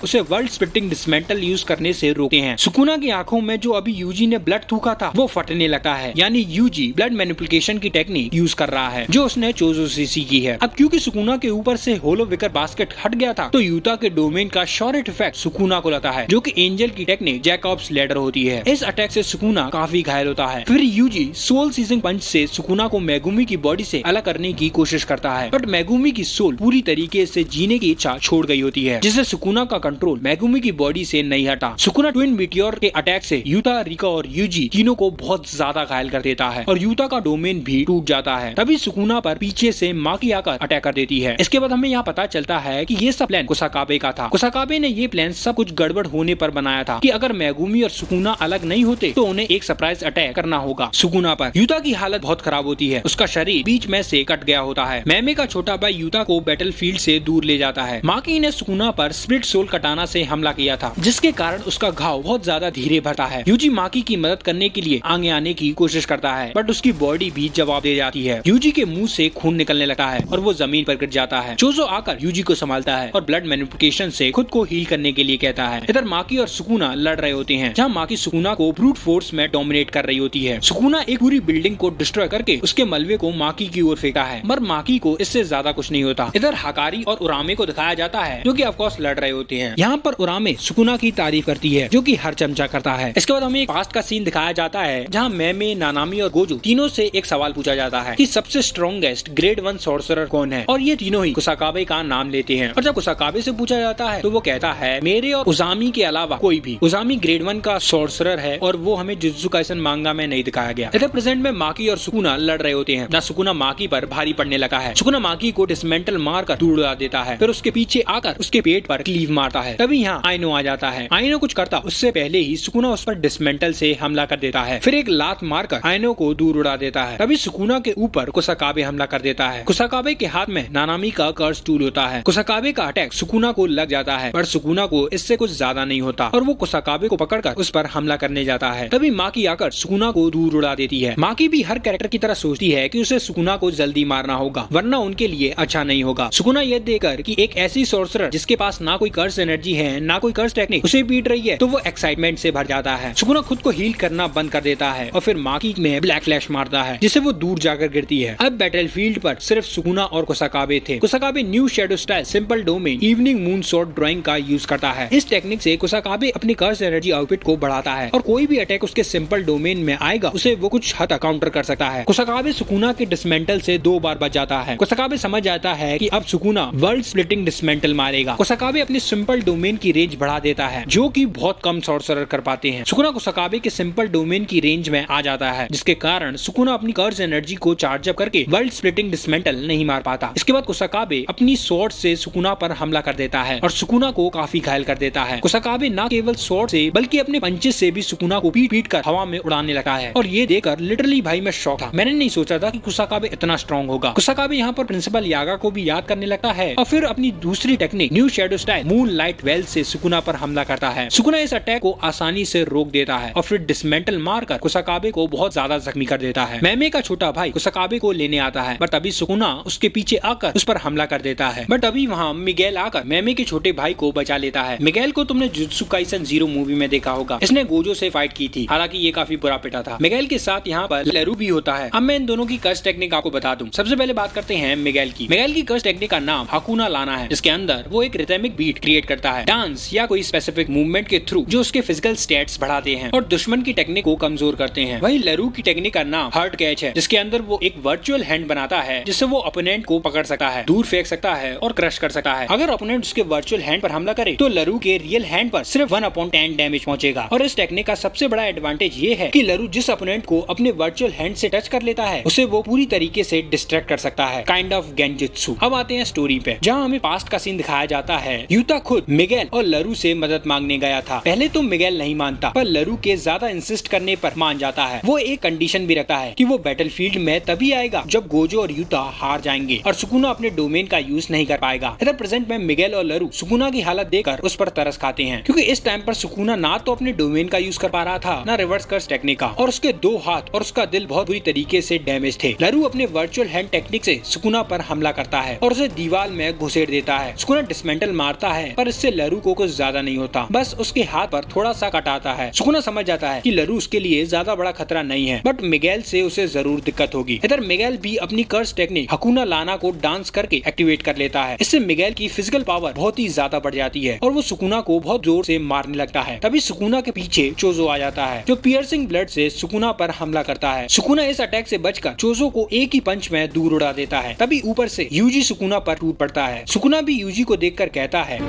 उसे वर्ल्ड स्प्लिटिंग डिसमेंटल यूज करने से रोकते हैं। सुकुना की आंखों में जो अभी यूजी ने ब्लड थूका था वो फटने लगता है, यानी यूजी ब्लड मैनिपुलेशन की टेक्निक यूज कर रहा है जो उसने चोजो से सीखी है। अब क्योंकि सुकुना के ऊपर से होलो विकर बास्केट हट गया था तो यूता के डोमेन का शॉर्ट इफेक्ट सुकुना को लगता है, जो कि एंजल की टेक्निक जैकब्स लैडर होती है। इस अटैक से सुकुना काफी घायल होता है। फिर यूजी सोल सीजिंग पंच से सुकुना को मेगुमी की बॉडी से अलग करने की कोशिश करता है, बट मेगुमी की सोल पूरी तरीके से जीने की इच्छा छोड़ गई होती है, जिससे सुकुना का कंट्रोल मेगुमी की बॉडी से नहीं हटा। सुकुना ट्विन मीटियोर के अटैक से यूता, रिका और यूजी तीनों को बहुत ज्यादा घायल कर देता है और यूता का डोमेन भी टूट जाता है। तभी सुकुना पर पीछे से माकी आकर अटैक कर देती है। इसके बाद हमें यहाँ पता चलता है कि ये सब प्लान कुसाकाबे का था। कुसाकाबे ने ये प्लान सब कुछ गड़बड़ होने पर बनाया था कि अगर मेगुमी और सुकुना अलग नहीं होते तो उन्हें एक सरप्राइज अटैक करना होगा सुकुना पर। यूता की हालत बहुत खराब होती है, उसका शरीर बीच में से कट गया होता है। मैमे का छोटा भाई यूता को बैटलफील्ड से दूर ले जाता है। माकी ने सुकुना पर स्प्लिट सोल कटाना से हमला किया था, जिसके कारण उसका घाव बहुत ज्यादा धीरे भरता है। यूजी माकी की मदद करने के लिए आगे आने की कोशिश करता है, बट उसकी बॉडी भी जवाब दे जाती है। यूजी के मुंह से खून निकलने लगता है और वो जमीन पर गिर जाता है। चोजो आकर यूजी को संभालता है और ब्लड मैनिपुलेशन से खुद को हील करने के लिए कहता है। इधर माकी और सुकुना लड़ रहे होते हैं, जहाँ माकी सुकुना को ब्रूट फोर्स में डोमिनेट कर रही होती है। सुकुना एक पूरी बिल्डिंग को डिस्ट्रॉय करके उसके मलबे को माकी की ओर फेंका है, मगर माकी को इससे ज्यादा कुछ नहीं होता। इधर हकारी और उरामे को दिखाया जाता है जो कि ऑफ कोर्स लड़ रहे होते हैं। यहाँ पर उरामे सुकुना की तारीफ करती है जो कि हर चमचा करता है। इसके बाद हमें एक पास्ट का सीन दिखाया जाता है जहाँ मैमे, नानामी और गोजो तीनों से एक सवाल पूछा जाता है कि सबसे स्ट्रॉन्गेस्ट ग्रेड 1 सॉर्सरर कौन है, और ये तीनों ही कुसाकाबे का नाम लेते हैं। और जब कुसाकाबे से पूछा जाता है तो वो कहता है मेरे और उजामी के अलावा कोई भी। उजामी ग्रेड 1 का सॉर्सरर है और वो हमें जुजुत्सु काइसन मांगा में नहीं दिखाया गया। इधर प्रेजेंट में माकी और सुकुना लड़ रहे होते हैं, जहाँ सुकुना माकी पर भारी पड़ने लगा है। सुकुना माकी को डिसमेंटल मारकर दूर उड़ा देता है, फिर उसके पीछे आकर उसके पेट पर क्लीव मारता है। तभी यहाँ आइनो आ जाता है। आइनो कुछ करता उससे पहले ही सुकुना उस पर डिसमेंटल से हमला कर देता है, फिर एक लात मारकर आइनो को दूर उड़ा देता है। तभी सुकुना के ऊपर कुसाकाबे हमला कर देता है। कुसाकाबे के हाथ में नानामी का कर्स टूल होता है। कुसाकाबे का अटैक सुकुना को लग जाता है, पर सुकुना को इससे कुछ ज्यादा नहीं होता और वो कुसाकाबे को पकड़कर उस पर हमला करने जाता है। तभी माकी आकर सुकुना को दूर उड़ा देती है। माकी भी हर कैरेक्टर की तरह सोचती है कि उसे सुकुना को जल्दी मारना होगा, वरना उनके लिए अच्छा नहीं होगा। सुकुना यह देखकर कि एक ऐसी सॉर्सरर जिसके पास ना कोई कर्स एनर्जी है ना कोई कर्स टेक्निक उसे पीट रही है, तो वो एक्साइटमेंट से भर जाता है। सुकुना खुद को हील करना बंद कर देता है और फिर माकी में ब्लैक फ्लैश मारता है, जिससे वो दूर जाकर गिरती है। अब बैटलफील्ड पर सिर्फ सुकुना और कुसाकाबे थे। Kusakabe new shadow style simple domain evening moon shot drawing का यूज करता है। इस टेक्निक से कुसाकाबे अपनी कर्स एनर्जी आउटपुट को बढ़ाता है और कोई भी अटैक उसके सिंपल डोमेन में आएगा उसे वो कुछ हद तक काउंटर कर सकता है। कुसाकाबे सुकुना के डिसमेंटल से 2 बार बच जाता है। कुसाकाबे समझ जाता है कि अब सुकुना वर्ल्ड स्प्लिटिंग डिसमेंटल मारेगा। कुसाकाबे अपनी सिंपल डोमेन की रेंज बढ़ा देता है, जो कि बहुत कम सॉर्सरर कर पाते हैं। सुकुना कुसाकाबे के सिंपल डोमेन की रेंज में आ जाता है, जिसके कारण सुकुना अपनी कर्स एनर्जी को चार्ज अप करके वर्ल्ड स्प्लिटिंग डिसमेंटल नहीं मार पाता। इसके बाद कुसाकाबे अपनी स्वॉर्ड से सुकुना पर हमला कर देता है और सुकुना को काफी घायल कर देता है। कुसाकाबे न केवल स्वॉर्ड से बल्कि अपने पंचेस से भी सुकुना को पीट कर हवा में उड़ाने लगा है और ये देखकर लिटरली भाई मैं शॉक था। मैंने नहीं सोचा था कि कुसाकाबे इतना स्ट्रॉन्ग होगा। कुसाकाबे यहाँ पर प्रिंसिपल यागा को भी याद करने लगता है और फिर अपनी दूसरी technique new shadow style moon light well से सुकुना पर हमला करता है। सुकुना इस अटैक को आसानी से रोक देता है और फिर डिसमेंटल मारकर कुसाकाबे को बहुत ज्यादा जख्मी कर देता है। मैमे का छोटा भाई कुसाकाबे को लेने आता है, बट अभी सुकुना उसके पीछे आकर उस पर हमला कर देता है। बट अभी वहाँ मिगेल आकर मैमे के छोटे भाई को बचा लेता है। मिगेल को तुमने जुजुत्सु काइसन 0 मूवी में देखा होगा, इसने गोजो से फाइट की थी, हालांकि ये काफी बुरा पिटा था। मिगेल के साथ यहाँ पर लेरू भी होता है। अब मैं इन दोनों की कर्स टेक्निक आपको बता दूं। सबसे पहले बात करते हैं मिगेल की। मिगेल की कर्स टेक्निक का नाम हाकुना लाना है, जिसके अंदर वो एक रिथमिक बीट क्रिएट करता है, डांस या कोई स्पेसिफिक मूवमेंट के थ्रू जो उसके फिजिकल स्टेट्स बढ़ाते हैं और दुश्मन की टेक्निक को कमजोर करते हैं। वही लेरू की टेक्निक का नाम हार्ट कैच है, जिसके अंदर वो एक वर्चुअल हैंड बनाता है जिससे वो ओपोनेंट को पकड़ सकता है, दूर फेंक सकता है और क्रश कर सकता है। अगर ओपोनेंट उसके वर्चुअल हैंड पर हमला करे तो लेरू के रियल हैंड पर सिर्फ 1/10 डैमेज पहुंचेगा। और इस टेक्निक का सबसे बड़ा एडवांटेज ये है कि लेरू जिस ओपोनेंट को अपने वर्चुअल हैंड से टच कर लेता है उसे वो पूरी तरीके से डिस्ट्रैक्ट कर सकता है, काइंड ऑफ गेंजुत्सु। अब आते हैं स्टोरी पे, जहाँ हमें पास्ट का सीन दिखाया जाता है। यूता खुद मिगेल और लेरू से मदद मांगने गया था। पहले तो मिगेल नहीं मानता, पर लेरू के ज्यादा इंसिस्ट करने पर मान जाता है। वो एक कंडीशन भी रखता है कि वो बैटलफील्ड में तभी आएगा जब गोजो और यूता हार जाएंगे और सुकुना अपने डोमेन का यूज नहीं कर पाएगा। इधर प्रेजेंट में मिगेल और लेरू सुकुना की हालत देखकर उस पर तरस खाते हैं, क्योंकि इस टाइम पर सुकुना ना तो अपने डोमेन का यूज कर पा रहा था ना रिवर्स कर्स टेक्निक का, और उसके 2 हाथ और उसका दिल बहुत बुरी तरीके से डैमेज थे। लेरू अपने वर्चुअल हैंड टेक्निक से सुकुना पर हमला करता है और उसे दीवार में घुसेड़ देता है। सुकुना डिसमेंटल मारता है पर इससे लरू को कुछ ज्यादा नहीं होता, बस उसके हाथ पर थोड़ा सा कट आता है। सुकुना समझ जाता है कि लरू उसके लिए ज्यादा बड़ा खतरा नहीं है, बट मिगेल से उसे जरूर दिक्कत होगी। इधर मिगेल भी अपनी कर्स टेक्निक हकुना लाना को डांस करके एक्टिवेट कर लेता है। इससे मिगेल की फिजिकल पावर बहुत ही ज्यादा बढ़ जाती है और वो सुकुना को बहुत जोर से मारने लगता है। तभी सुकुना के पीछे चोजो आ जाता है जो पियर्सिंग ब्लड से सुकुना पर हमला करता है। सुकुना इस अटैक से बचकर चोजो को एक ही पंच में दूर उड़ा देता है। तभी ऊपर से यूजी सुकुना पर टूट पड़ता है। सुकुना भी यूजी को देखकर कहता है,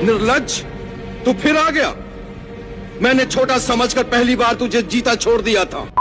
निर्लज्ज, तू फिर आ गया। मैंने छोटा समझकर पहली बार तुझे जीता छोड़ दिया था।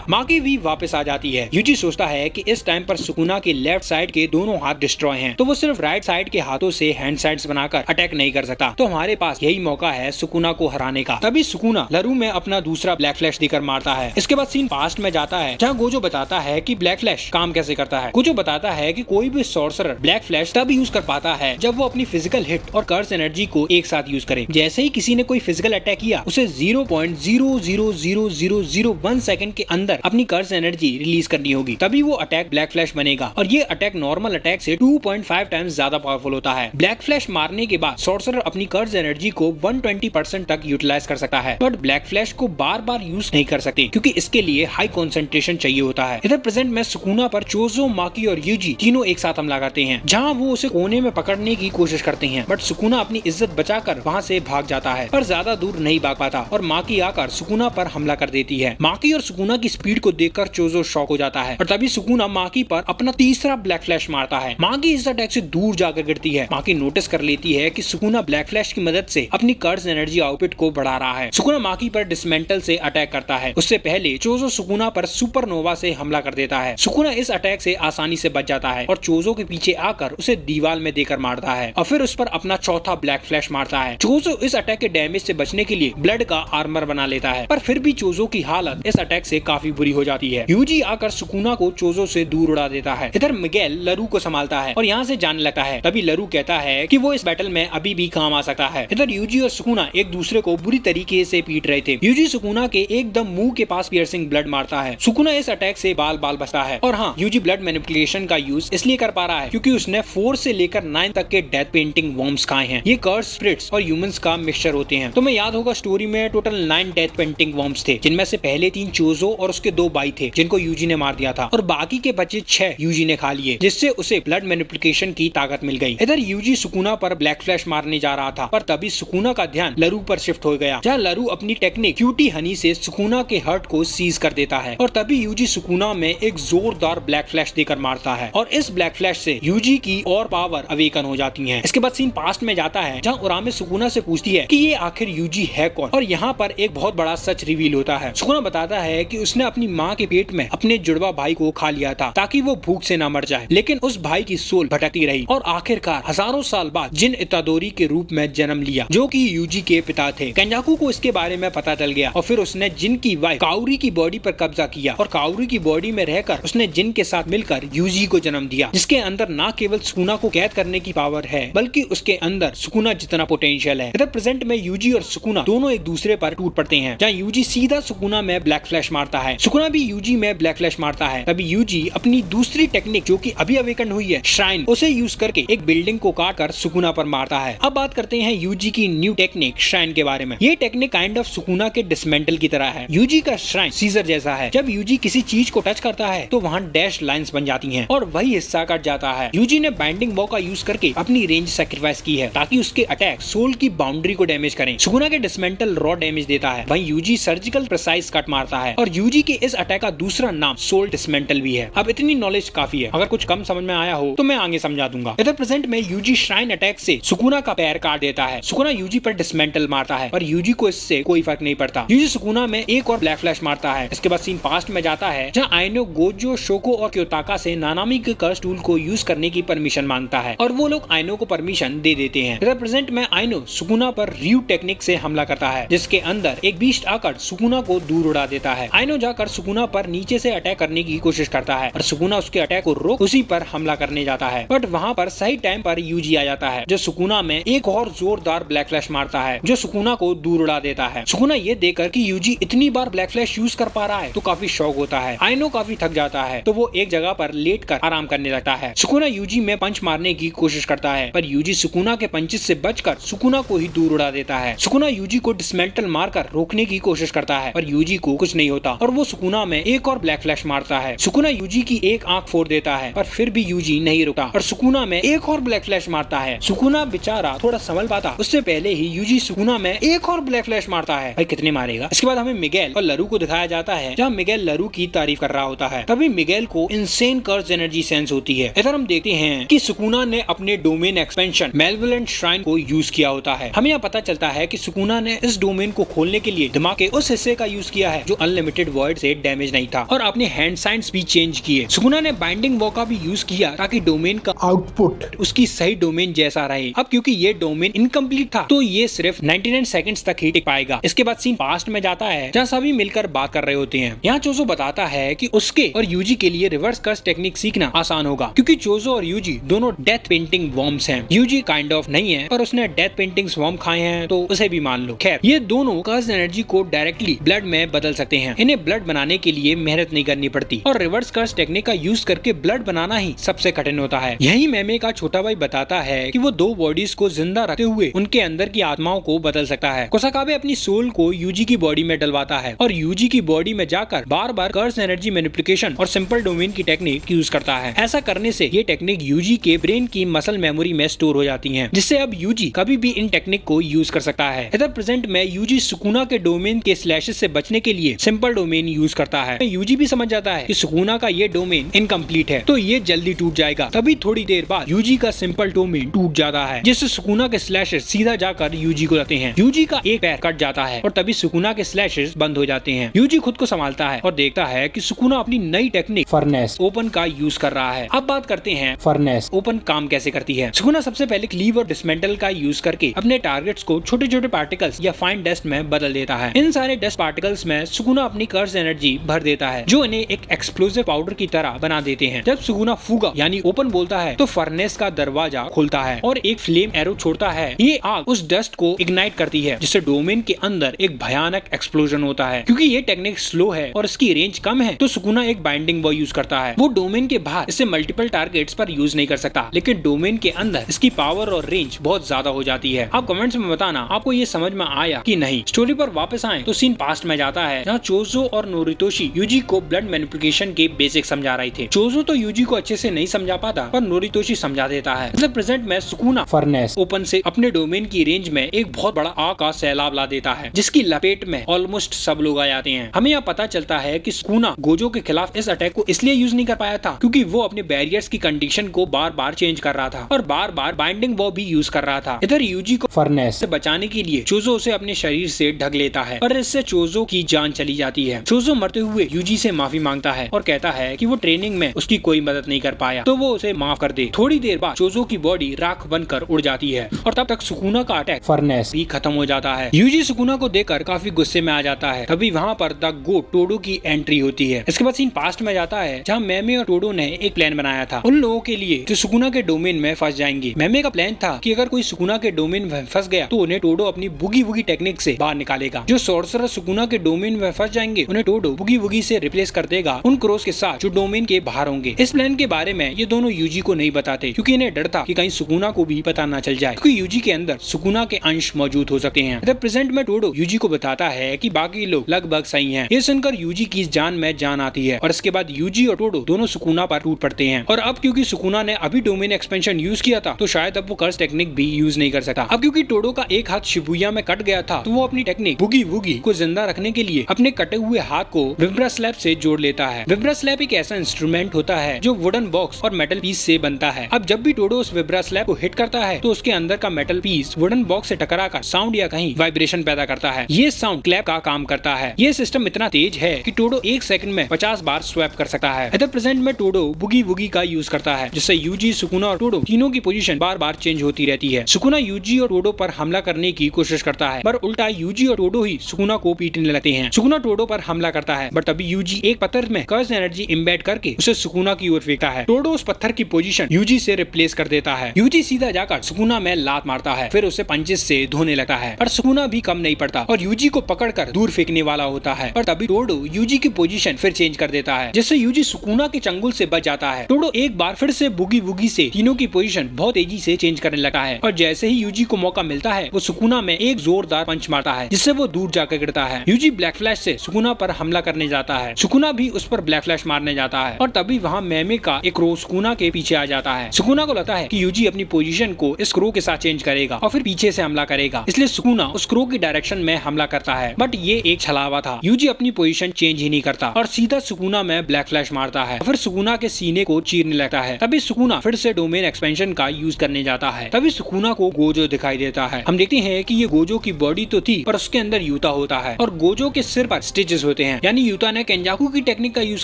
माकी भी वापस आ जाती है। यूजी सोचता है कि इस टाइम पर सुकुना के लेफ्ट साइड के दोनों हाथ डिस्ट्रॉय हैं, तो वो सिर्फ राइट साइड के हाथों से हैंड साइड्स बनाकर अटैक नहीं कर सकता, तो हमारे पास यही मौका है सुकुना को हराने का। तभी सुकुना लरू में अपना दूसरा ब्लैक फ्लैश देकर मारता है। इसके बाद सीन पास्ट में जाता है जहाँ गोजो बताता है कि ब्लैक फ्लैश काम कैसे करता है। गोजो बताता है कि कोई भी सॉर्सरर ब्लैक फ्लैश तब यूज कर पाता है जब वो अपनी फिजिकल हिट और कर्स एनर्जी को एक साथ यूज करे। जैसे ही किसी ने कोई फिजिकल अटैक किया, उसे 0.0000001 सेकंड के अंदर अपनी कर्स एनर्जी रिलीज करनी होगी, तभी वो अटैक ब्लैक फ्लैश बनेगा और ये अटैक नॉर्मल अटैक से 2.5 टाइम्स ज्यादा पावरफुल होता है। ब्लैक फ्लैश मारने के बाद सॉर्सरर अपनी कर्स एनर्जी को 120% तक यूटिलाइज कर सकता है, बट ब्लैक फ्लैश को बार बार यूज नहीं कर सकते क्योंकि इसके लिए हाई कॉन्सेंट्रेशन चाहिए होता है। इधर प्रेजेंट में सुकुना पर चोजो, माकी और यूजी तीनों एक साथ हमला करते हैं, जहाँ वो उसे कोने में पकड़ने की कोशिश करते हैं, बट सुकुना अपनी इज्जत बचाकर वहाँ से भाग जाता है, पर ज्यादा दूर नहीं भाग पाता और माकी आकर सुकुना पर हमला कर देती है। माकी और सुकुना की स्पीड को देखकर चोजो शॉक हो जाता है और तभी सुकुना माकी पर अपना तीसरा ब्लैक फ्लैश मारता है। माकी इस अटैक से दूर जाकर गिरती है। माकी नोटिस कर लेती है कि सुकुना ब्लैक फ्लैश की मदद से अपनी कर्स एनर्जी आउटपुट को बढ़ा रहा है। सुकुना माकी पर डिसमेंटल से अटैक करता है। उससे पहले चोजो सुकुना पर सुपरनोवा से हमला कर देता है। सुकुना इस अटैक से आसानी से बच जाता है और चोजो के पीछे आकर उसे दीवार में देकर मारता है और फिर उस पर अपना चौथा ब्लैक फ्लैश मारता है। चोजो इस अटैक के डैमेज से बचने के लिए ब्लड का आर्मर बना लेता है, पर फिर भी चोजो की हालत इस अटैक से काफी बुरी हो जाती है। यूजी आकर सुकुना को चोजो से दूर उड़ा देता है। इधर मिगेल लरू को संभालता है और यहाँ से जाने लगता है। तभी लरू कहता है कि वो इस बैटल में अभी भी काम आ सकता है। इधर यूजी और सुकुना एक दूसरे को बुरी तरीके से पीट रहे थे। यूजी सुकुना के एकदम मुंह के पास पियर्सिंग ब्लड मारता है। सुकुना इस अटैक से बाल बाल बचता है और हाँ, यूजी ब्लड मैनिपुलेशन का यूज इसलिए कर पा रहा है क्योंकि उसने 4 से लेकर 9 तक के डेथ पेंटिंग वर्म्स खाए हैं। ये कर्स, स्पिरिट्स और ह्यूमंस का मिक्सचर होते हैं। तुम्हें याद होगा स्टोरी में टोटल 9 डेथ पेंटिंग वर्म्स थे, जिनमें से पहले 3 चोजो और उसके 2 भाई थे जिनको यूजी ने मार दिया था और बाकी के बचे 6 यूजी ने खा लिए, जिससे उसे ब्लड मैनिपुलेशन की ताकत मिल गई। इधर यूजी सुकुना पर ब्लैक फ्लैश मारने जा रहा था, पर तभी सुकुना का ध्यान लरू पर शिफ्ट हो गया, जहाँ लरू अपनी टेक्निक क्यूटी हनी से सुकुना के हर्ट को सीज कर देता है और तभी यूजी सुकुना में एक जोरदार ब्लैक फ्लैश देकर मारता है और इस ब्लैक फ्लैश से यूजी की और पावर अवेकन हो जाती है। इसके बाद सीन पास्ट में जाता है, जहाँ उरामे सुकुना से पूछती है कि ये आखिर यूजी है कौन, और यहाँ पर एक बहुत बड़ा सच रिवील होता है। सुकुना बताता है कि उसने अपनी माँ के पेट में अपने जुड़वा भाई को खा लिया था ताकि वो भूख से ना मर जाए, लेकिन उस भाई की सोल भटकती रही और आखिरकार हजारों साल बाद जिन इतादोरी के रूप में जन्म लिया, जो कि यूजी के पिता थे। केंजाकू को इसके बारे में पता चल गया और फिर उसने जिन की वाइफ काउरी की बॉडी पर कब्जा किया और काउरी की बॉडी में रहकर उसने जिन के साथ मिलकर यूजी को जन्म दिया, जिसके अंदर न केवल सुकुना को कैद करने की पावर है बल्कि उसके अंदर सुकुना जितना पोटेंशियल है। इधर प्रेजेंट में यूजी और सुकुना दोनों एक दूसरे पर टूट पड़ते हैं, जहाँ यूजी सीधा सुकुना में ब्लैक फ्लैश मारता है, सुकुना भी यूजी में ब्लैक फ्लैश मारता है। तभी यूजी अपनी दूसरी टेक्निक जो कि अभी अवेकन हुई है, श्राइन, उसे यूज करके एक बिल्डिंग को काट कर सुकुना पर मारता है। अब बात करते हैं यूजी की न्यू टेक्निक श्राइन के बारे में। ये टेक्निक काइंड ऑफ सुकुना के डिसमेंटल की तरह है। यूजी का श्राइन सीजर जैसा है। जब यूजी किसी चीज को टच करता है तो वहाँ डैश लाइंस बन जाती हैं और वही हिस्सा कट जाता है। यूजी ने बाइंडिंग बॉ का यूज करके अपनी रेंज सैक्रिफाइस की है ताकि उसके अटैक सोल की बाउंड्री को डैमेज करें। सुकुना के डिसमेंटल रॉ डैमेज देता है, वहीं यूजी सर्जिकल प्रिसाइज कट मारता है और यूजी के इस अटैक का दूसरा नाम सोल डिसमेंटल भी है। अब इतनी नॉलेज काफी है, अगर कुछ कम समझ में आया हो तो मैं आगे समझा दूंगा। इधर प्रेजेंट में यूजी श्राइन अटैक से सुकुना का पैर काट देता है। सुकुना यूजी पर डिसमेंटल मारता है पर यूजी को इससे कोई फर्क नहीं पड़ता। यूजी सुकुना में एक और ब्लैक फ्लैश मारता है। इसके बाद सीन पास्ट में जाता है, जहाँ आइनो गोजो, शोको और क्योताका से नानामी के कर्स टूल को यूज करने की परमिशन मांगता है और वो लोग आइनो को परमिशन दे देते हैं। इधर प्रेजेंट में आइनो सुकुना पर रियू टेक्निक से हमला करता है, जिसके अंदर एक बीस्ट आकर सुकुना को दूर उड़ा देता है। आइनो जाकर आकर सुकुना पर नीचे से अटैक करने की कोशिश करता है और सुकुना उसके अटैक को रोक उसी पर हमला करने जाता है। बट वहाँ पर सही टाइम पर यूजी आ जाता है जो सुकुना में एक और जोरदार ब्लैक फ्लैश मारता है जो सुकुना को दूर उड़ा देता है। सुकुना ये देखकर कि यूजी इतनी बार ब्लैक फ्लैश यूज कर पा रहा है तो काफी शौक होता है। आइनो काफी थक जाता है तो वो एक जगह पर लेट कर आराम करने लगता है। सुकुना यूजी में पंच मारने की कोशिश करता है पर यूजी सुकुना के पंचेस से बचकर सुकुना को ही दूर उड़ा देता है। सुकुना यूजी को डिसमेंटल मारकर रोकने की कोशिश करता है पर यूजी को कुछ नहीं होता और वो सुकुना में एक और ब्लैक फ्लैश मारता है। सुकुना यूजी की एक आंख फोड़ देता है पर फिर भी यूजी नहीं रुका और सुकुना में एक और ब्लैक फ्लैश मारता है। सुकुना बेचारा थोड़ा संभल पाता उससे पहले ही यूजी सुकुना में एक और ब्लैक फ्लैश मारता है। भाई कितने मारेगा। इसके बाद हमें मिगेल और लरू को दिखाया जाता है जहाँ मिगेल लरू की तारीफ कर रहा होता है। तभी मिगेल को इनसेन कर्स एनर्जी सेंस होती है। इधर हम देखते हैं कि सुकुना ने अपने डोमेन एक्सपेंशन मेलेवोलेंट श्राइन को यूज किया होता है। हमें यहाँ पता चलता है कि सुकुना ने इस डोमेन को खोलने के लिए दिमाग के उस हिस्से का यूज किया है जो अनलिमिटेड वॉइड से डैमेज नहीं था और अपने हैंड साइंस भी चेंज किए। सुकुना ने बाइंडिंग वॉ का भी यूज किया ताकि डोमेन का आउटपुट उसकी सही डोमेन जैसा रहे। अब क्योंकि ये डोमेन इनकम्प्लीट था तो ये सिर्फ 99 सेकंड्स तक ही टिक पाएगा। इसके बाद सीन पास्ट में जाता है जहाँ सभी मिलकर बात कर रहे होते हैं। यहाँ चोजो बताता है कि उसके और यूजी के लिए रिवर्स कर्स टेक्निक सीखना आसान होगा क्योंकि चोजो और यूजी दोनों डेथ पेंटिंग वॉर्म्स हैं। यूजी काइंड ऑफ नहीं है पर उसने डेथ पेंटिंग्स वॉर्म खाए हैं तो उसे भी मान लो। खैर ये दोनों कर्स एनर्जी को डायरेक्टली ब्लड में बदल सकते हैं। इन्हें ब्लड बनाने के लिए मेहनत नहीं करनी पड़ती और रिवर्स कर्स टेक्निक का यूज करके ब्लड बनाना ही सबसे कठिन होता है। यही मेमे का छोटा भाई बताता है कि वो दो बॉडीज को जिंदा रखते हुए उनके अंदर की आत्माओं को बदल सकता है। कोसाकाबे अपनी सोल को यूजी की बॉडी में डलवाता है और यूजी की बॉडी में जाकर बार बार कर्स एनर्जी मैनिपुलेशन और सिंपल डोमेन की टेक्निक यूज करता है। ऐसा करने से ये टेक्निक यूजी के ब्रेन की मसल मेमोरी में स्टोर हो जाती हैं, जिससे अब यूजी कभी भी इन टेक्निक को यूज कर सकता है। इधर प्रेजेंट में यूजी सुकुना के डोमेन के स्लैशेस से बचने के लिए सिंपल डोमेन यूज करता है। यूजी भी समझ जाता है कि सुकुना का ये डोमेन इनकम्प्लीट है तो ये जल्दी टूट जाएगा। तभी थोड़ी देर बाद यूजी का सिंपल डोमेन टूट जाता है जिससे सुकुना के स्लैशेस सीधा जाकर यूजी को लगते हैं। यूजी का एक पैर कट जाता है और तभी सुकुना के स्लैशेस बंद हो जाते हैं। यूजी खुद को संभालता है और देखता है कि सुकुना अपनी नई टेक्निक फर्नेस ओपन का यूज कर रहा है। अब बात करते हैं फर्नेस ओपन काम कैसे करती है। सुकुना सबसे पहले क्लीव और डिसमेंटल का यूज करके अपने टारगेट्स को छोटे छोटे पार्टिकल्स या फाइन डस्ट में बदल देता है। इन सारे डस्ट पार्टिकल्स में सुकुना अपनी कर्स एनर्जी भर देता है जो इन्हें एक एक्सप्लोसिव पाउडर की तरह बना देते हैं। जब सुकुना फूगा यानी ओपन बोलता है तो फर्नेस का दरवाजा खुलता है और एक फ्लेम एरो छोड़ता है। ये आग उस डस्ट को इग्नाइट करती है जिससे डोमेन के अंदर एक भयानक एक्सप्लोजन होता है। क्योंकि ये टेक्निक स्लो है और इसकी रेंज कम है तो सुकुना एक बाइंडिंग वॉ यूज करता है। वो डोमेन के बाहर इसे मल्टीपल टारगेट्स पर यूज नहीं कर सकता लेकिन डोमेन के अंदर इसकी पावर और रेंज बहुत ज्यादा हो जाती है। आप कमेंट्स में बताना आपको ये समझ में आया कि नहीं। स्टोरी पर वापस आए तो सीन पास्ट में जाता है जहाँ चोजो और नोरितोशी यूजी को ब्लड मैनिपुलेशन के बेसिक समझा रहे थे। चोजो तो यूजी को अच्छे से नहीं समझा पाता पर नोरितोशी समझा देता है। मतलब प्रेजेंट में सुकुना फर्नेस ओपन से अपने डोमेन की रेंज में एक बहुत बड़ा आग का सैलाब ला देता है जिसकी लपेट में ऑलमोस्ट सब लोग आ जाते हैं। हमें यहाँ पता चलता है कि सुकुना गोजो के खिलाफ इस अटैक को इसलिए यूज नहीं कर पाया था क्योंकि वो अपने बैरियर्स की कंडीशन को बार बार चेंज कर रहा था और बार बार बाइंडिंग वॉ भी यूज कर रहा था। इधर यूजी को फर्नेस से बचाने के लिए चोजो उसे अपने शरीर से ढक लेता है और इससे चोजो की जान चली जाती है। चोजो मरते हुए यूजी से माफी मांगता है और कहता है कि वो ट्रेनिंग में उसकी कोई मदद नहीं कर पाया तो वो उसे माफ कर दे। थोड़ी देर बाद चोजो की बॉडी राख बनकर उड़ जाती है और तब तक सुकुना का अटैक फर्नेस भी खत्म हो जाता है। यूजी सुकुना को देखकर काफी गुस्से में आ जाता है। तभी वहाँ पर द गोट टोडो की एंट्री होती है। इसके बाद सीन पास्ट में जाता है जहाँ मेमे और टोडो ने एक प्लान बनाया था उन लोगों के लिए जो सुकुना के डोमेन में फंस जाएंगे। मेमे का प्लान था कि अगर कोई सुकुना के डोमेन में फंस गया तो उन्हें टोडो अपनी बुगी वुगी टेक्निक से बाहर निकालेगा। जो सोर्सरर सुकुना के डोमेन में फंस जाएंगे उन्हें टोडो बुगी वुगी से रिप्लेस कर देगा उन क्रोस के साथ जो डोमेन के बाहर होंगे। इस प्लान के बारे में ये दोनों यूजी को नहीं बताते क्योंकि इन्हें डर था कि कहीं सुकुना को भी पता न चल जाए क्योंकि यूजी के अंदर सुकुना के अंश मौजूद हो सकते हैं। प्रेजेंट में टोडो यूजी को बताता है कि बाकी लोग लगभग सही हैं। ये सुनकर यूजी की जान में जान आती है और इसके बाद यूजी और टोडो दोनों सुकुना पर टूट पड़ते हैं। और अब क्योंकि सुकुना ने अभी डोमेन एक्सपेंशन यूज किया था तो शायद अब वो कर्स टेक्निक भी यूज नहीं कर सकता। अब क्योंकि टोडो का एक हाथ शिबुया में कट गया था तो वो अपनी टेक्निक बुगी वुगी को जिंदा रखने के लिए अपने कटे हुए हाथ को विब्रा स्लैब से जोड़ लेता है। विब्रा स्लैब एक ऐसा इंस्ट्रूमेंट होता है जो वुडन बॉक्स और मेटल पीस से बनता है। अब जब भी टोडो उस विब्रा स्लैब को हिट करता है तो उसके अंदर का मेटल पीस वुडन बॉक्स से टकराकर साउंड या कहीं वाइब्रेशन पैदा करता है। ये साउंड क्लैप का काम करता है। ये सिस्टम इतना तेज है कि टोडो 1 सेकंड में 50 बार स्वैप कर सकता है। इधर प्रेजेंट में टोडो बुगी वुगी का यूज करता है जिससे यूजी सुकुना और टोडो तीनों की पोजीशन बार बार चेंज होती रहती है। सुकुना यूजी और टोडो पर हमला करने की कोशिश करता है पर उल्टा यूजी और टोडो ही सुकुना को पीटने लगते हैं। सुकुना टोडो पर हमला हमला करता है, बट तभी यूजी एक पत्थर में कर्स एनर्जी इम्बेड करके उसे सुकुना की ओर फेंकता है। टोडो उस पत्थर की पोजीशन यूजी से रिप्लेस कर देता है। यूजी सीधा जाकर सुकुना में लात मारता है, फिर उसे पंचेस से धोने लगता है, पर सुकुना भी कम नहीं पड़ता और यूजी को पकड़कर दूर फेंकने वाला होता है। पर तभी टोडो यूजी की पोजीशन फिर चेंज कर देता है, जिससे यूजी सुकुना के चंगुल से बच जाता है। टोडो एक बार फिर से बुगी वुगी से तीनों की पोजीशन बहुत तेजी से चेंज करने लगता है और जैसे ही यूजी को मौका मिलता है वो सुकुना में एक जोरदार पंच मारता है, जिससे वो दूर जाकर गिरता है। यूजी ब्लैक फ्लैश से सुकुना पर हमला करने जाता है। सुकुना भी उस पर ब्लैक फ्लैश मारने जाता है और तभी वहाँ मैमे का एक क्रो सुकुना के पीछे आ जाता है। सुकुना को लगता है कि यूजी अपनी पोजीशन को इस क्रो के साथ चेंज करेगा और फिर पीछे से हमला करेगा, इसलिए सुकुना उस क्रो की डायरेक्शन में हमला करता है, बट ये एक छलावा था। यूजी अपनी पोजीशन चेंज ही नहीं करता और सीधा सुकुना में ब्लैक फ्लैश मारता है, फिर सुकुना के सीने को चीरने लगता है। तभी सुकुना फिर से डोमेन एक्सपेंशन का यूज करने जाता है। तभी सुकुना को गोजो दिखाई देता है। हम देखते हैं कि ये गोजो की बॉडी तो थी पर उसके अंदर यूता होता है और गोजो के सिर पर स्टिचेस होते हैं, यानी यूता ने केंजाकू की टेक्निक का यूज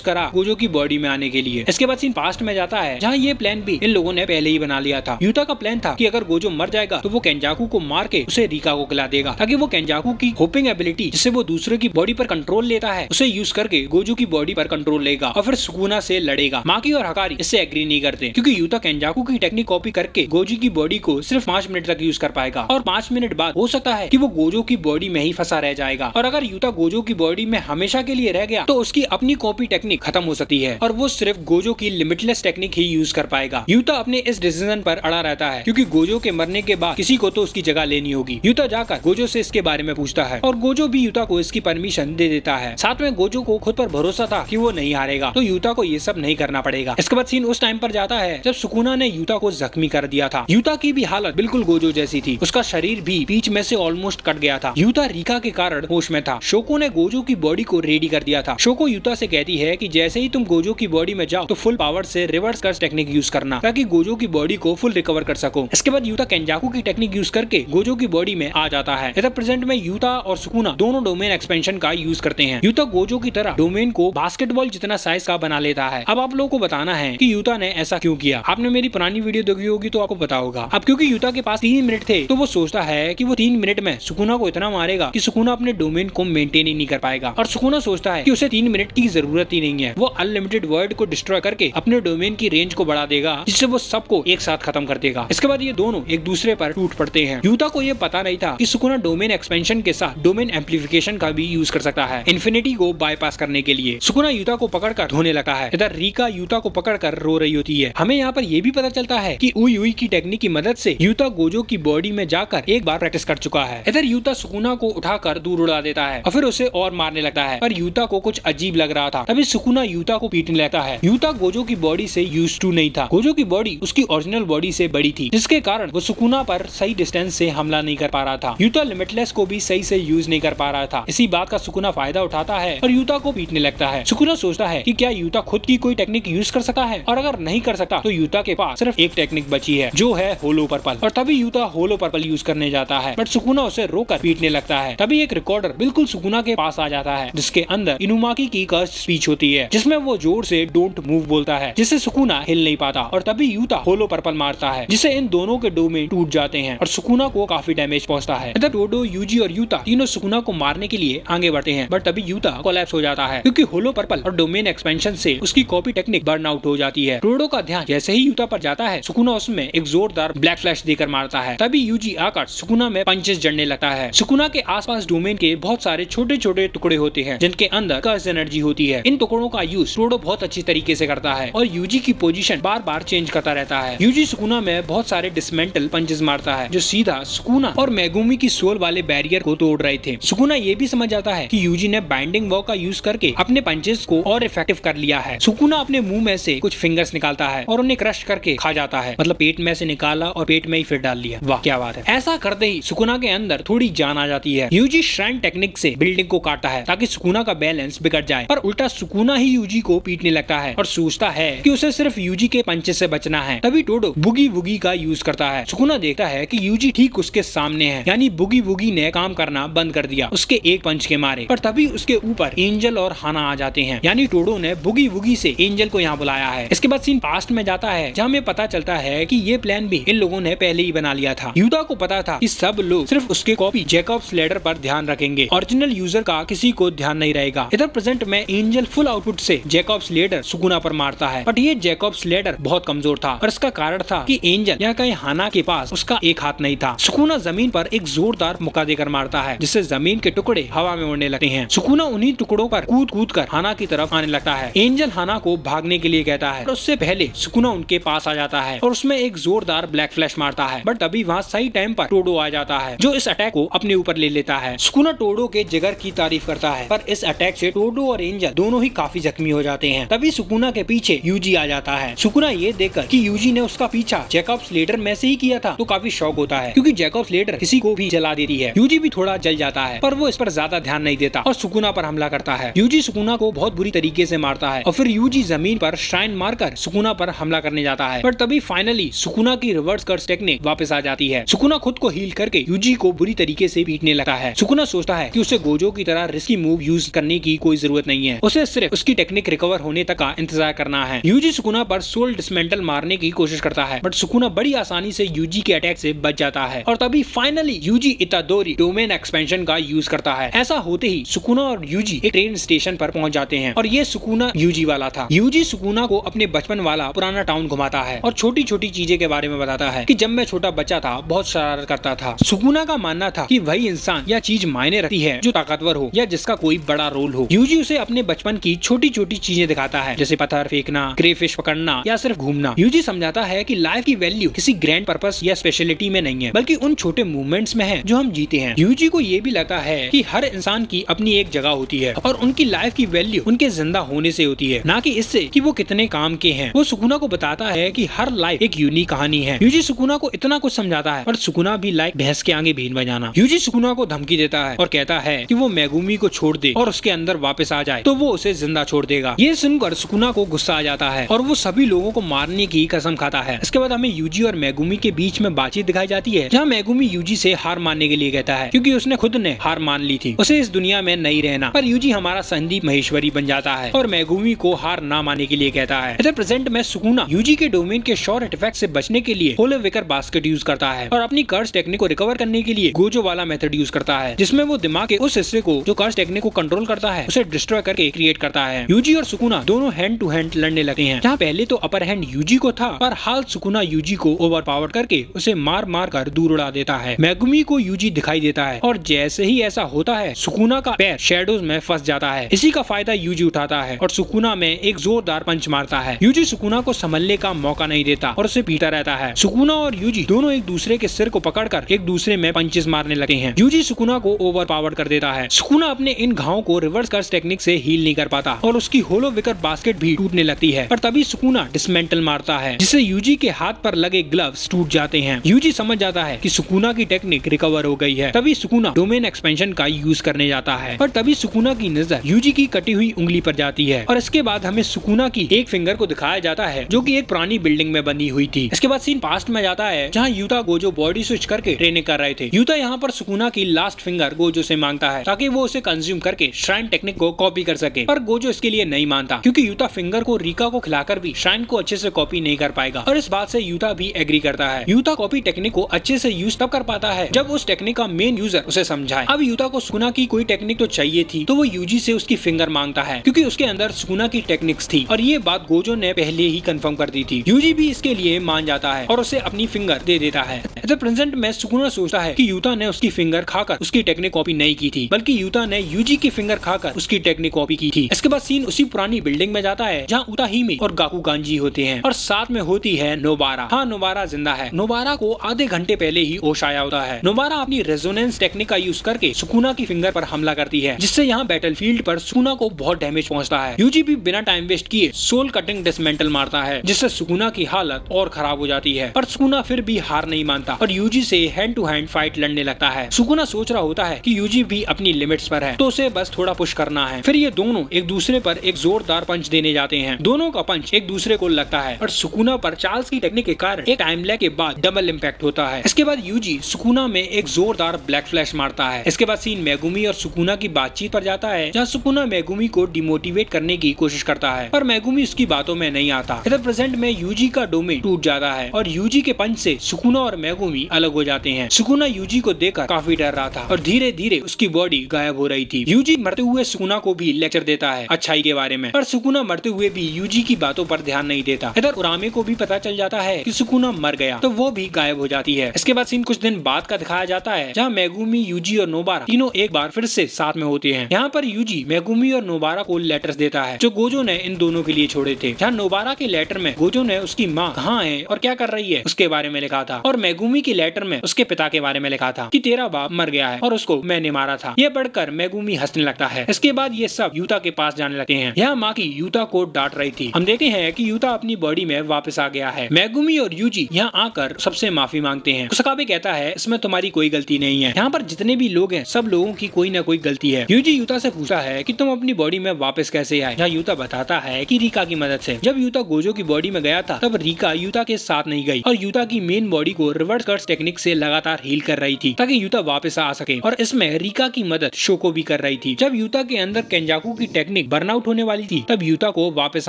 करा गोजो की बॉडी में आने के लिए। इसके बाद सीन पास्ट में जाता है, जहाँ ये प्लान भी इन लोगों ने पहले ही बना लिया था। यूता का प्लान था कि अगर गोजो मर जाएगा तो वो केंजाकू को मार के उसे रिका को खिला देगा, ताकि वो केंजाकू की होपिंग एबिलिटी, जिससे वो दूसरे की बॉडी पर कंट्रोल लेता है, उसे यूज करके गोजो की बॉडी पर कंट्रोल लेगा और फिर सुकुना से लड़ेगा। माकी और हकारी इससे एग्री नहीं करते, क्योंकि यूता केंजाकू की टेक्निक कॉपी करके गोजो की बॉडी को सिर्फ 5 मिनट तक यूज कर पाएगा और 5 मिनट बाद हो सकता है कि वो गोजो की बॉडी में ही फंसा रह जाएगा। और अगर यूता गोजो की बॉडी में हमेशा के लिए रह गया तो उसकी अपनी कॉपी टेक्निक खत्म हो सकती है और वो सिर्फ गोजो की लिमिटलेस टेक्निक ही यूज कर पाएगा। यूता अपने इस डिसीजन पर अड़ा रहता है, क्योंकि गोजो के मरने के बाद किसी को तो उसकी जगह लेनी होगी। यूता जाकर गोजो से इसके बारे में पूछता है और गोजो भी यूता को इसकी परमिशन दे देता है। साथ में गोजो को खुद पर भरोसा था कि वो नहीं हारेगा, तो यूता को ये सब नहीं करना पड़ेगा। इसके बाद सीन उस टाइम पर जाता है जब सुकुना ने यूता को जख्मी कर दिया था। यूता की भी हालत बिल्कुल गोजो जैसी थी, उसका शरीर भी बीच में से ऑलमोस्ट कट गया था। यूता रिका के कारण होश में था। शोको ने गोजो की बॉडी को रेडी कर दिया था। शोको यूता से कहती है कि जैसे ही तुम गोजो की बॉडी में जाओ तो फुल पावर से रिवर्स कर्स टेक्निक यूज करना, ताकि गोजो की बॉडी को फुल रिकवर कर सको। इसके बाद यूता केंजाकू की टेक्निक यूज करके गोजो की बॉडी में आ जाता है। इधर प्रेजेंट में यूता और सुकुना दोनों डोमेन एक्सपेंशन का यूज करते हैं। यूता गोजो की तरह डोमेन को बास्केटबॉल जितना साइज का बना लेता है। अब आप लोगों को बताना है कि यूता ने ऐसा क्यों किया। आपने मेरी पुरानी वीडियो देखी होगी तो आपको पता होगा। अब क्योंकि यूता के पास 3 मिनट थे, तो वो सोचता है कि वो 3 मिनट में सुकुना को इतना मारेगा कि सुकुना अपने डोमेन को मेंटेन ही नहीं कर पाएगा। और सुकुना सोचता है कि उसे 3 मिनट की जरूरत ही नहीं है, वो अनलिमिटेड वर्ल्ड को डिस्ट्रॉय करके अपने डोमेन की रेंज को बढ़ा देगा, जिससे वो सबको एक साथ खत्म कर देगा। इसके बाद ये दोनों एक दूसरे पर टूट पड़ते हैं। यूता को ये पता नहीं था कि सुकुना डोमेन एक्सपेंशन के साथ डोमेन एम्पलीफिकेशन का भी यूज कर सकता है इन्फिनिटी को बाईपास करने के लिए। सुकुना यूता को पकड़कर धोने लगा है। इधर रिका यूता को पकड़कर रो रही होती है। हमें यहाँ पर यह भी पता चलता है कि उई उई की टेक्निक की मदद से यूता गोजो की बॉडी में जाकर एक बार प्रैक्टिस कर चुका है। इधर यूता सुकुना को उठाकर दूर उड़ा देता है और फिर उसे और मारने लगता है, पर यूता को कुछ अजीब लग रहा था। तभी सुकुना यूता को पीटने लगता है। यूता गोजो की बॉडी से यूज्ड टू नहीं था। गोजो की बॉडी उसकी ओरिजिनल बॉडी से बड़ी थी, जिसके कारण वो सुकुना पर सही डिस्टेंस से हमला नहीं कर पा रहा था। यूता लिमिटलेस को भी सही से यूज नहीं कर पा रहा था। इसी बात का सुकुना फायदा उठाता है और यूता को पीटने लगता है। सुकुना सोचता है कि क्या यूता खुद की कोई टेक्निक यूज कर सकता है, और अगर नहीं कर सकता तो यूता के पास सिर्फ एक टेक्निक बची है, जो है होलो पर्पल। और तभी यूता होलो पर्पल यूज करने जाता है, बट सुकुना उसे रोककर पीटने लगता है। तभी एक रिकॉर्डर बिल्कुल सुकुना के पास आ जाता है, जिसके अंदर इनुमाकी की कर्स्ड स्पीच होती है, जिसमें वो जोर से डोंट मूव बोलता है, जिससे सुकुना हिल नहीं पाता। और तभी यूता होलो पर्पल मारता है, जिससे इन दोनों के डोमेन टूट जाते हैं और सुकुना को काफी डैमेज पहुंचता है। इधर टोडो, यूजी और यूता तीनों सुकुना को मारने के लिए आगे बढ़ते हैं, बट तभी यूता कोलैप्स हो जाता है, क्योंकि होलो पर्पल और डोमेन एक्सपेंशन से उसकी कॉपी टेक्निक बर्न आउट हो जाती है। टोडो का ध्यान जैसे ही यूता पर जाता है, सुकुना उसमें एक जोरदार ब्लैक फ्लैश देकर मारता है। तभी यूजी आकर सुकुना में पंचेस जड़ने लगता है। सुकुना के आसपास डोमेन के बहुत सारे छोटे छोटे टुकड़े होते हैं, जिनके अंदर कर्स एनर्जी होती है। इन टुकड़ों का यूज टोडो बहुत अच्छी तरीके से करता है और यूजी की पोजीशन बार बार चेंज करता रहता है। यूजी सुकुना में बहुत सारे डिसमेंटल पंचेस मारता है, जो सीधा सुकुना और मेगुमी की सोल वाले बैरियर को तोड़ रहे थे। सुकुना ये भी समझ जाता है कि यूजी ने बाइंडिंग वॉक का यूज करके अपने पंचेस को और इफेक्टिव कर लिया है। सुकुना अपने मुंह में से कुछ फिंगर्स निकालता है और उन्हें क्रश करके खा जाता है, मतलब पेट में से निकाला और पेट में ही फिर डाल लिया। वाह क्या बात है। ऐसा करते ही सुकुना के अंदर थोड़ी जान आ जाती है। यूजी श्राइन टेक्निक से बिल्डिंग को काटता है ताकि सुकुना का बैलेंस बिगड़ जाए, पर उल्टा सुकुना ही यूजी को पीटने लगता है और सोचता है कि उसे सिर्फ यूजी के पंचेस से बचना है। तभी टोडो बुगी वुगी का यूज करता है। सुकुना देखता है कि यूजी ठीक उसके सामने है, यानी बुगी वुगी ने काम करना बंद कर दिया उसके एक पंच के मारे। पर तभी उसके ऊपर एंजल और हाना आ जाते हैं, यानी टोडो ने बुगी वुगी से एंजल को यहाँ बुलाया है। इसके बाद सीन पास्ट में जाता है, जहाँ हमें पता चलता है कि ये प्लान भी इन लोगों ने पहले ही बना लिया था। यूता को पता था कि सब लोग सिर्फ उसके कॉपी जैकब्स लैडर पर ध्यान रखेंगे, ओरिजिनल यूजर का किसी को ध्यान ध्यान नहीं रहेगा। इधर प्रेजेंट में एंजल फुल आउटपुट से जैकब्स लेडर सुकुना पर मारता है, बट ये जैकब्स लेडर बहुत कमजोर था और इसका कारण था कि एंजल या कहीं हाना के पास उसका एक हाथ नहीं था। सुकुना जमीन पर एक जोरदार मुक्का देकर मारता है, जिससे जमीन के टुकड़े हवा में उड़ने लगते हैं। सुकुना उन्हीं टुकड़ों पर कूद कूद कर हाना की तरफ आने लगता है। एंजल हाना को भागने के लिए कहता है और उससे पहले सुकुना उनके पास आ जाता है और उसमें एक जोरदार ब्लैक फ्लैश मारता है, बट तभी वहाँ सही टाइम पर टोडो आ जाता है जो इस अटैक को अपने ऊपर ले लेता है। सुकुना टोडो के जिगर की तारीफ करता है, पर इस अटैक से टोडो और एंजल दोनों ही काफी जख्मी हो जाते हैं। तभी सुकुना के पीछे यूजी आ जाता है। सुकुना ये देखकर कि यूजी ने उसका पीछा जैकब्स लेडर में से ही किया था तो काफी शौक होता है, क्योंकि जैकब्स लेडर किसी को भी जला देती है। यूजी भी थोड़ा जल जाता है, पर वो इस पर ज्यादा ध्यान नहीं देता और सुकुना पर हमला करता है। यूजी सुकुना को बहुत बुरी तरीके से मारता है और फिर यूजी जमीन पर श्राइन मारकर सुकुना पर हमला करने जाता है, पर तभी फाइनली सुकुना की रिवर्स कर्स टेक्निक वापस आ जाती है। सुकुना खुद को हील करके यूजी को बुरी तरीके से पीटने लगता है। सुकुना सोचता है कि उसे गोजो की तरह रिस्की मूव यूज करने की कोई जरूरत नहीं है, उसे सिर्फ उसकी टेक्निक रिकवर होने तक का इंतजार करना है। यूजी सुकुना पर सोल डिसमेंटल मारने की कोशिश करता है, बट सुकुना बड़ी आसानी से यूजी के अटैक से बच जाता है और तभी फाइनली यूजी इतादोरी डोमेन एक्सपेंशन का यूज करता है। ऐसा होते ही सुकुना और यूजी एक ट्रेन स्टेशन पर पहुंच जाते हैं और ये सुकुना यूजी वाला था। यूजी सुकुना को अपने बचपन वाला पुराना टाउन घुमाता है और छोटी छोटी चीजें के बारे में बताता है कि जब मैं छोटा बच्चा था बहुत शरारत करता था। सुकुना का मानना था कि वही इंसान या चीज मायने रखती है जो ताकतवर हो या जिसका कोई बड़ा रोल हो। यूजी उसे अपने बचपन की छोटी छोटी चीजें दिखाता है, जैसे पत्थर फेंकना, क्रेफिश पकड़ना या सिर्फ घूमना। यूजी समझाता है कि लाइफ की वैल्यू किसी ग्रैंड पर्पस या स्पेशलिटी में नहीं है, बल्कि उन छोटे मूवमेंट्स में है जो हम जीते हैं। यूजी को ये भी लगता है कि हर इंसान की अपनी एक जगह होती है और उनकी लाइफ की वैल्यू उनके जिंदा होने से होती है, ना कि इससे कि वो कितने काम के हैं। वो सुकुना को बताता है कि हर लाइफ एक यूनिक कहानी है। यूजी सुकुना को इतना कुछ समझाता है, पर सुकुना भी लाइक भैंस के आगे भीन बजाना। यूजी सुकुना को धमकी देता है और कहता है कि वो मेगुमी को छोड़ दे और उसके अंदर वापस आ जाए तो वो उसे जिंदा छोड़ देगा। ये सुनकर सुकुना को गुस्सा आ जाता है और वो सभी लोगों को मारने की कसम खाता है। इसके बाद हमें यूजी और मेगुमी के बीच में बातचीत दिखाई जाती है, जहाँ मेगुमी यूजी से हार मानने के लिए कहता है, क्योंकि उसने खुद ने हार मान ली थी, उसे इस दुनिया में नहीं रहना। पर यूजी हमारा संदीप महेश्वरी बन जाता है और मेगुमी को हार ना मानने के लिए कहता है। इधर प्रेजेंट में सुकुना यूजी के डोमेन के शॉर्ट आर्टिफैक्ट से बचने के लिए होलोविकर बास्केट यूज करता है और अपनी कर्स टेक्निक को रिकवर करने के लिए गोजो वाला मेथड यूज करता है, जिसमें वो दिमाग के उस हिस्से को जो कर्स टेक्निक को कंट्रोल करता है उसे डिस्ट्रॉय करके क्रिएट करता है। यूजी और सुकुना दोनों हैंड टू हैंड लड़ने लगते हैं, जहाँ पहले तो अपर हैंड यूजी को था, पर हाल सुकुना यूजी को ओवर पावर करके उसे मार मार कर दूर उड़ा देता है। मेगुमी को यूजी दिखाई देता है और जैसे ही ऐसा होता है सुकुना का पैर शैडोज में फंस जाता है। इसी का फायदा यूजी उठाता है और सुकुना में एक जोरदार पंच मारता है। यूजी सुकुना को संभलने का मौका नहीं देता और उसे पीटा रहता है। सुकुना और यूजी दोनों एक दूसरे के सिर को पकड़कर एक दूसरे में पंचेस मारने लगते हैं। यूजी सुकुना को ओवर पावर कर देता है। सुकुना अपने इन घावों को रिवर्स कर्स टेक्निक से हील नहीं कर पाता और उसकी होलोविकर बास्केट भी टूटने लगती है, पर तभी सुकुना डिसमेंटल मारता है, जिससे यूजी के हाथ पर लगे ग्लव्स टूट जाते हैं। यूजी समझ जाता है कि सुकुना की टेक्निक रिकवर हो गई है। तभी सुकुना डोमेन एक्सपेंशन का यूज करने जाता है, पर तभी सुकुना की नजर यूजी की कटी हुई उंगली पर जाती है और इसके बाद हमें सुकुना की एक फिंगर को दिखाया जाता है जो कि एक पुरानी बिल्डिंग में बनी हुई थी। इसके बाद सीन पास्ट में जाता है, जहाँ यूता गोजो बॉडी स्विच करके ट्रेनिंग कर रहे थे। यूता यहाँ पर सुकुना की लास्ट फिंगर गोजो से मांगता है ताकि वो उसे कंज्यूम करके श्राइन टेक्निक को कॉपी कर सके, पर गोजो इसके लिए नहीं मानता, क्योंकि यूता फिंगर को रीका को खिलाकर भी श्राइन को अच्छे से कॉपी नहीं कर पाएगा और इस बात से यूता भी एग्री करता है। यूता कॉपी टेक्निक को अच्छे से यूज तब कर पाता है जब उस टेक्निक का मेन यूजर उसे समझाए। अब यूता को सुकुना की कोई टेक्निक तो चाहिए थी, तो वो यूजी से उसकी फिंगर मांगता है, क्योंकि उसके अंदर सुकुना की टेक्निक्स थी और ये बात गोजो ने पहले ही कंफर्म कर दी थी। यूजी भी इसके लिए मान जाता है और उसे अपनी फिंगर दे देता है। प्रेजेंट में सुकुना सोचता है कि यूता ने उसकी फिंगर खाकर उसकी टेक्निक कॉपी नहीं की थी, बल्कि यूता ने यूजी की फिंगर खाकर उसकी टेक्निक कॉपी की थी। इसके बाद सीन उसी पुरानी बिल्डिंग में जाता है जहाँ उताहिमे और गाकू गांजी होते हैं और साथ में होती है नोबारा। हाँ, नोबारा जिंदा है। नोबारा को आधे घंटे पहले ही होश आया होता है। नोबारा अपनी रेजोनेंस टेक्निक का यूज करके सुकुना की फिंगर पर हमला करती है, जिससे यहाँ बैटलफील्ड पर सुकुना को बहुत डैमेज पहुंचता है। यूजी भी बिना टाइम वेस्ट किए सोल कटिंग डिसमेंटल मारता है, जिससे सुकुना की हालत और खराब हो जाती है, पर सुकुना फिर भी हार नहीं मानता और यूजी से हैंड टू हैंड फाइट लड़ने लगता है। सुकुना सोच रहा होता है कि यूजी भी अपनी लिमिट्स पर है, तो उसे बस थोड़ा पुश करना है। फिर ये दोनों एक दूसरे पर एक जोरदार पंच देने जाते हैं। दोनों का पंच एक दूसरे को लगता है और सुकुना पर चार्ल्स की टेक्निक के कारण एक टाइम लैग के बाद डबल इम्पैक्ट होता है। इसके बाद यूजी सुकुना में एक जोरदार ब्लैक फ्लैश मारता है। इसके बाद सीन मेगुमी और सुकुना की बातचीत पर जाता है, जहाँ सुकुना मेगुमी को डिमोटिवेट करने की कोशिश करता है, पर मेगुमी उसकी बातों में नहीं आता। इधर प्रेजेंट में यूजी का डोमेन टूट जाता है और यूजी के पंच से सुकुना और मेगुमी अलग हो जाते हैं। सुकुना यूजी को देखकर काफी डर रहा था और धीरे धीरे उसकी बॉडी गायब हो रही थी। यूजी मरते हुए सुकुना को भी लेक्चर देता है अच्छाई के बारे में, पर सुकुना मरते हुए भी यूजी की बातों पर ध्यान नहीं देता। इधर उरामे को भी पता चल जाता है कि सुकुना मर गया, तो वो भी गायब हो जाती है। इसके बाद सीन कुछ दिन बाद का दिखाया जाता है, जहाँ मेगुमी, यूजी और नोबारा तीनों एक बार फिर से साथ में होते हैं। यहाँ पर यूजी मेगुमी और नोबारा को लेटर्स देता है जो गोजो ने इन दोनों के लिए छोड़े थे। जहाँ नोबारा के लेटर में गोजो ने उसकी माँ कहाँ है और क्या कर रही है उसके बारे में लिखा था, और मेगुमी के लेटर में उसके पिता के बारे में लिखा था कि तेरा बाप मर गया है और उसको मैंने मारा था। ये पढ़कर मेगुमी हंसने लगता है। इसके बाद ये सब यूता के पास जाने लगते हैं। यहाँ माँ की यूता को डांट रही थी। हम देखते हैं कि यूता अपनी बॉडी में वापस आ गया है। मेगुमी और यूजी यहाँ आकर सबसे माफी मांगते हैं। कुसाकाबे कहता है इसमें तुम्हारी कोई गलती नहीं है। यहाँ पर जितने भी लोग हैं सब लोगों की कोई न कोई गलती है। यूजी यूता से पूछता है कि तुम अपनी बॉडी में वापस कैसे आए। जहाँ यूता बताता है कि रीका की मदद से। जब यूता गोजो की बॉडी में गया था तब रीका यूता के साथ नहीं गई और यूता की मेन बॉडी को रिवर्स कर्स टेक्निक से लगातार हील कर रही थी ताकि यूता वापस आ सके, और इसमें रीका की मदद शोको भी कर रही थी। जब यूता के अंदर केंजाकू की टेक्निक बर्नआउट होने वाली थी तब यूता को वापस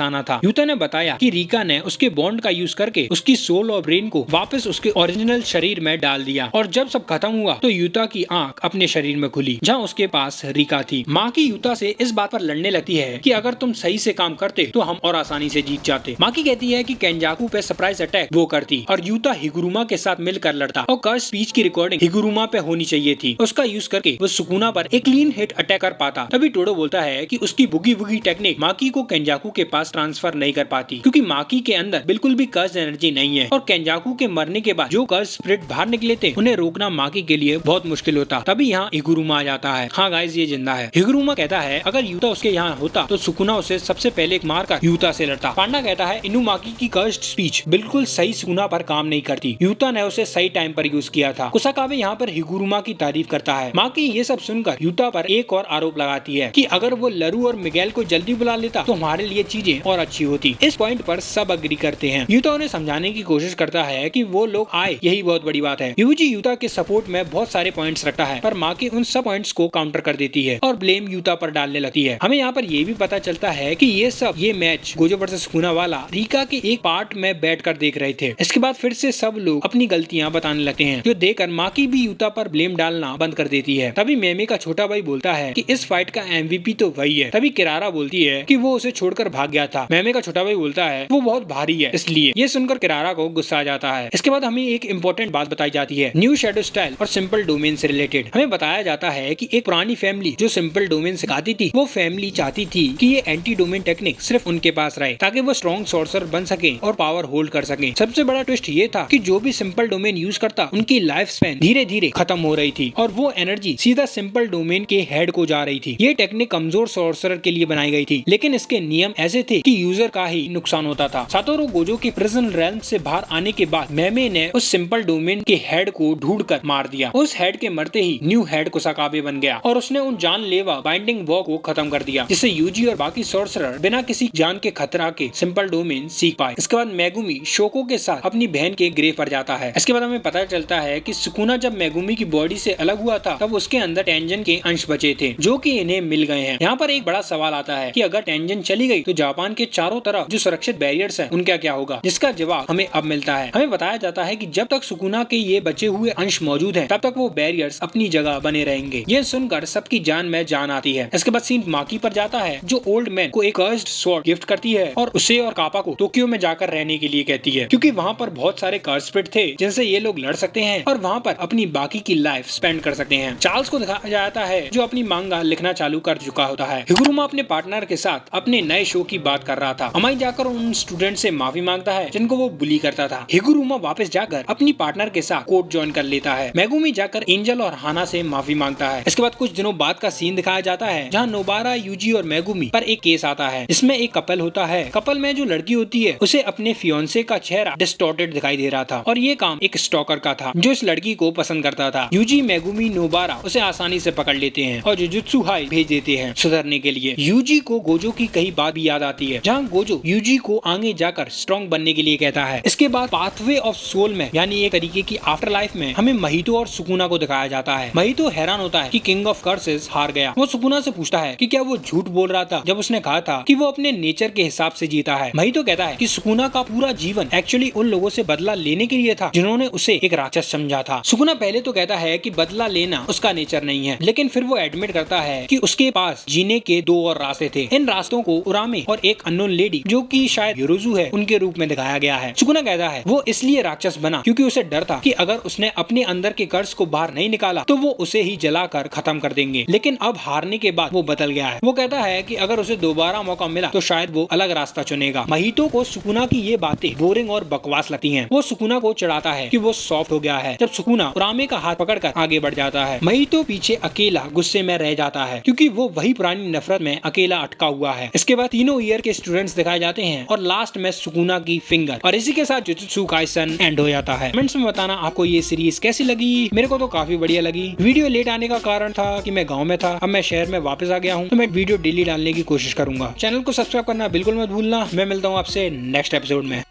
आना था। यूता ने बताया कि रीका ने उसके बॉन्ड का यूज करके उसकी सोल और ब्रेन को वापस उसके ओरिजिनल शरीर में डाल दिया, और जब सब खत्म हुआ तो यूता की आंख अपने शरीर में खुली जहाँ उसके पास रीका थी। माँ की यूता से इस बात पर लड़ने लगती है कि अगर तुम सही से काम करते तो हम और आसानी से जीत जाते। माँ की कहती है कि केंजाकू पे सरप्राइज अटैक वो करती और यूता हिगुरुमा के साथ मिलकर लड़ता, और कर्स स्पीच की रिकॉर्डिंग हिगुरुमा पे होनी चाहिए थी। उसका यूज करके वो सुकुना पर एक क्लीन हिट अटैक कर पाता। तभी टोडो बोलता है कि उसकी बुगी बुगी टेक्निक माकी को केंजाकू के पास ट्रांसफर नहीं कर पाती क्योंकि माकी के अंदर बिल्कुल भी कर्स एनर्जी नहीं है, और केंजाकू के मरने के बाद जो कर्स स्पिरिट बाहर निकले थे उन्हें रोकना माकी के लिए बहुत मुश्किल होता। तभी यहाँ हिगुरुमा आ जाता है। हाँ गाइस, ये जिंदा है। हिगुरुमा कहता है अगर यूता उसके यहाँ होता तो सुकुना उसे सबसे पहले मार कर यूता से लड़ता। पांडा कहता है इनुमाकी की कर्स्ड स्पीच बिल्कुल सही सुकुना पर काम नहीं करती, यूता ने उसे सही टाइम पर यूज किया था। कुसाकाबे यहाँ पर हिगुरुमा की तारीफ करता है। माकी ये सब सुनकर यूता पर एक और आरोप लगाती है कि अगर वो लरू और मिगेल को जल्दी बुला लेता तो हमारे लिए चीजें और अच्छी होती। इस पॉइंट पर सब अग्री करते हैं। यूता उन्हें समझाने की कोशिश करता है कि वो लोग आए यही बहुत बड़ी बात है। यूजी यूता के सपोर्ट में बहुत सारे पॉइंट्स रखता है, पर माकी उन सब पॉइंट्स को काउंटर कर देती है और ब्लेम यूता पर डालने लगती है। हमें यहाँ पर ये भी पता चलता है कि ये मैच गोजो वर्सेस सुकुना वाला रीका के एक पार्ट में बैठकर देख रहे थे। इसके बाद फिर से सब लोग अपनी गलतियां बताने लगते हैं, जो देखकर माकी भी यूता पर ब्लेम डालना बंद कर देती है। तभी मेमे का छोटा भाई बोलता है कि इस फाइट का MVP तो वही है। तभी किरारा बोलती है कि वो उसे छोड़कर भाग गया था। मेमे का छोटा भाई बोलता है वो बहुत भारी है इसलिए। ये सुनकर किरारा को गुस्सा आ जाता है। इसके बाद हमें एक इम्पोर्टेंट बात बताई जाती है न्यू शैडो स्टाइल और सिंपल डोमेन से रिलेटेड। हमें बताया जाता है कि एक पुरानी फैमिली जो सिंपल डोमेन सिखाती थी, वो फैमिली चाहती थी कि ये एंटी डोमेन टेक्निक सिर्फ उनके पास रहे ताकि वो स्ट्रॉन्ग सॉर्सर बन सके और पावर होल्ड कर सके। सबसे बड़ा ट्विस्ट ये था कि जो भी सिंपल डोमेन यूज करता उनकी लाइफ स्पैन धीरे धीरे खत्म हो रही थी और वो एनर्जी सीधा सिंपल डोमेन के हेड को जा रही थी। ये टेक्निक कमजोर सॉर्सरर के लिए बनाई गई थी, लेकिन इसके नियम ऐसे थे कि यूजर का ही नुकसान होता था। सातोरू गोजो के प्रिजन रेल्म से बाहर आने के बाद मेमे ने उस सिंपल डोमेन के हेड को ढूंढकर मार दिया। उस हेड के मरते ही न्यू हेड कुसाकाबे बन गया और उसने उन जानलेवा बाइंडिंग वॉ को खत्म कर दिया, जिससे यूजी और बाकी सॉर्सरर बिना किसी जान के खतरा के सिंपल डोमेन सीख पाए। इसके बाद मेगुमी शोको के साथ अपनी बहन के ग्रेव पर जाता है। इसके बाद हमें पता चलता है कि सुकुना जब मेगुमी की बॉडी से अलग हुआ था तब उसके अंदर टेंजन के अंश बचे थे जो कि इन्हें मिल गए हैं। यहाँ पर एक बड़ा सवाल आता है कि अगर टेंजन चली गई तो जापान के चारों तरफ जो सुरक्षित बैरियर्स हैं उनका क्या होगा, जिसका जवाब हमें अब मिलता है। हमें बताया जाता है कि जब तक सुकुना के ये बचे हुए अंश मौजूद हैं तब तक वो बैरियर्स अपनी जगह बने रहेंगे। ये सुनकर सबकी जान में जान आती है। इसके बाद सीन माकी पर जाता है जो ओल्ड मैन को एक कर्स्ड स्वॉर्ड गिफ्ट करती है और उसे और कापा को टोक्यो में जाकर रहने के लिए कहती है क्योंकि वहाँ पर बहुत सारे कर्स्ड स्पिरिट थे जिनसे ये लोग लड़ सकते हैं और वहाँ पर अपनी बाकी की लाइफ स्पेंड कर सकते हैं। चार्ल्स को दिखाया जाता है जो अपनी मांगा लिखना चालू कर चुका होता है। हिगुरुमा अपने पार्टनर के साथ अपने नए शो की बात कर रहा था। अमाई जाकर उन स्टूडेंट से माफी मांगता है जिनको वो बुली करता था। हिगुरुमा वापस जाकर अपनी पार्टनर के साथ कोर्ट ज्वाइन कर लेता है। मेगुमी जाकर एंजल और हाना से माफी मांगता है। इसके बाद कुछ दिनों बाद का सीन दिखाया जाता है जहाँ नोबारा, यूजी और मेगुमी पर एक केस आता है। इसमें एक कपल होता है। कपल में जो लड़की होती है उसे अपने फियोंसे का चेहरा डिस्टॉर्टेड दिखाई दे रहा था और ये काम एक स्टॉकर का था जो इस लड़की को पसंद करता था। यूजी, मेगुमी, नोबारा उसे आसानी से पकड़ लेते हैं और जुजुत्सु हाई भेज देते हैं सुधरने के लिए। यूजी को गोजो की कई बात भी याद आती है जहाँ गोजो यूजी को आगे जाकर स्ट्रॉन्ग बनने के लिए कहता है। इसके बाद पाथवे ऑफ सोल में यानी एक तरीके की आफ्टर लाइफ में हमें महितो और सुकुना को दिखाया जाता है। महितो हैरान होता है कि किंग ऑफ कर्सेस हार गया। वो सुकुना से पूछता है कि क्या वो झूठ बोल रहा था जब उसने कहा था कि वो अपने नेचर के हिसाब से जीता है। महितो कहता है कि सुकुना का पूरा जीवन एक्चुअली उन लोगों से बदला लेने के लिए था जिन्होंने उसे एक राक्षस समझा था। सुकुना पहले तो कहता है कि बदला लेना उसका नेचर नहीं है, लेकिन फिर वो एडमिट करता है कि उसके पास जीने के 2 और रास्ते थे। इन रास्तों को उरामे और एक अननोन लेडी जो कि शायद योरोजू है उनके रूप में दिखाया गया है। सुकुना कहता है वो इसलिए राक्षस बना क्योंकि उसे डर था कि अगर उसने अपने अंदर के कर्ज को बाहर नहीं निकाला तो वो उसे ही जलाकर खत्म कर देंगे। लेकिन अब हारने के बाद वो बदल गया है। वो कहता है कि अगर उसे दोबारा मौका मिला तो शायद वो अलग रास्ता चुनेगा। महितो को सुकुना की ये बातें बोरिंग और बकवास लगती हैं। वो सुकुना को चिढ़ाता है कि वो सॉफ्ट हो गया है। जब सुकुना उरामे का हाथ पकड़कर आगे बढ़ जाता है, महितो पीछे अकेला गुस्से में रह जाता है क्योंकि वो वही पुरानी नफरत में अकेला अटका हुआ है। इसके बाद तीनों ईयर के स्टूडेंट्स दिखाए जाते हैं और लास्ट में सुकुना की फिंगर, और इसी के साथ जुजुत्सु काइसन एंड हो जाता है। कमेंट्स में बताना आपको ये सीरीज कैसी लगी। मेरे को तो काफी बढ़िया लगी। वीडियो लेट आने का कारण था कि मैं गाँव में था, अब मैं शहर में वापस आ गया हूँ तो मैं वीडियो डेली डालने की कोशिश करूंगा। चैनल को सब्सक्राइब करना बिल्कुल मत भूलना। मैं मिलता हूँ आपसे नेक्स्ट एपिसोड में।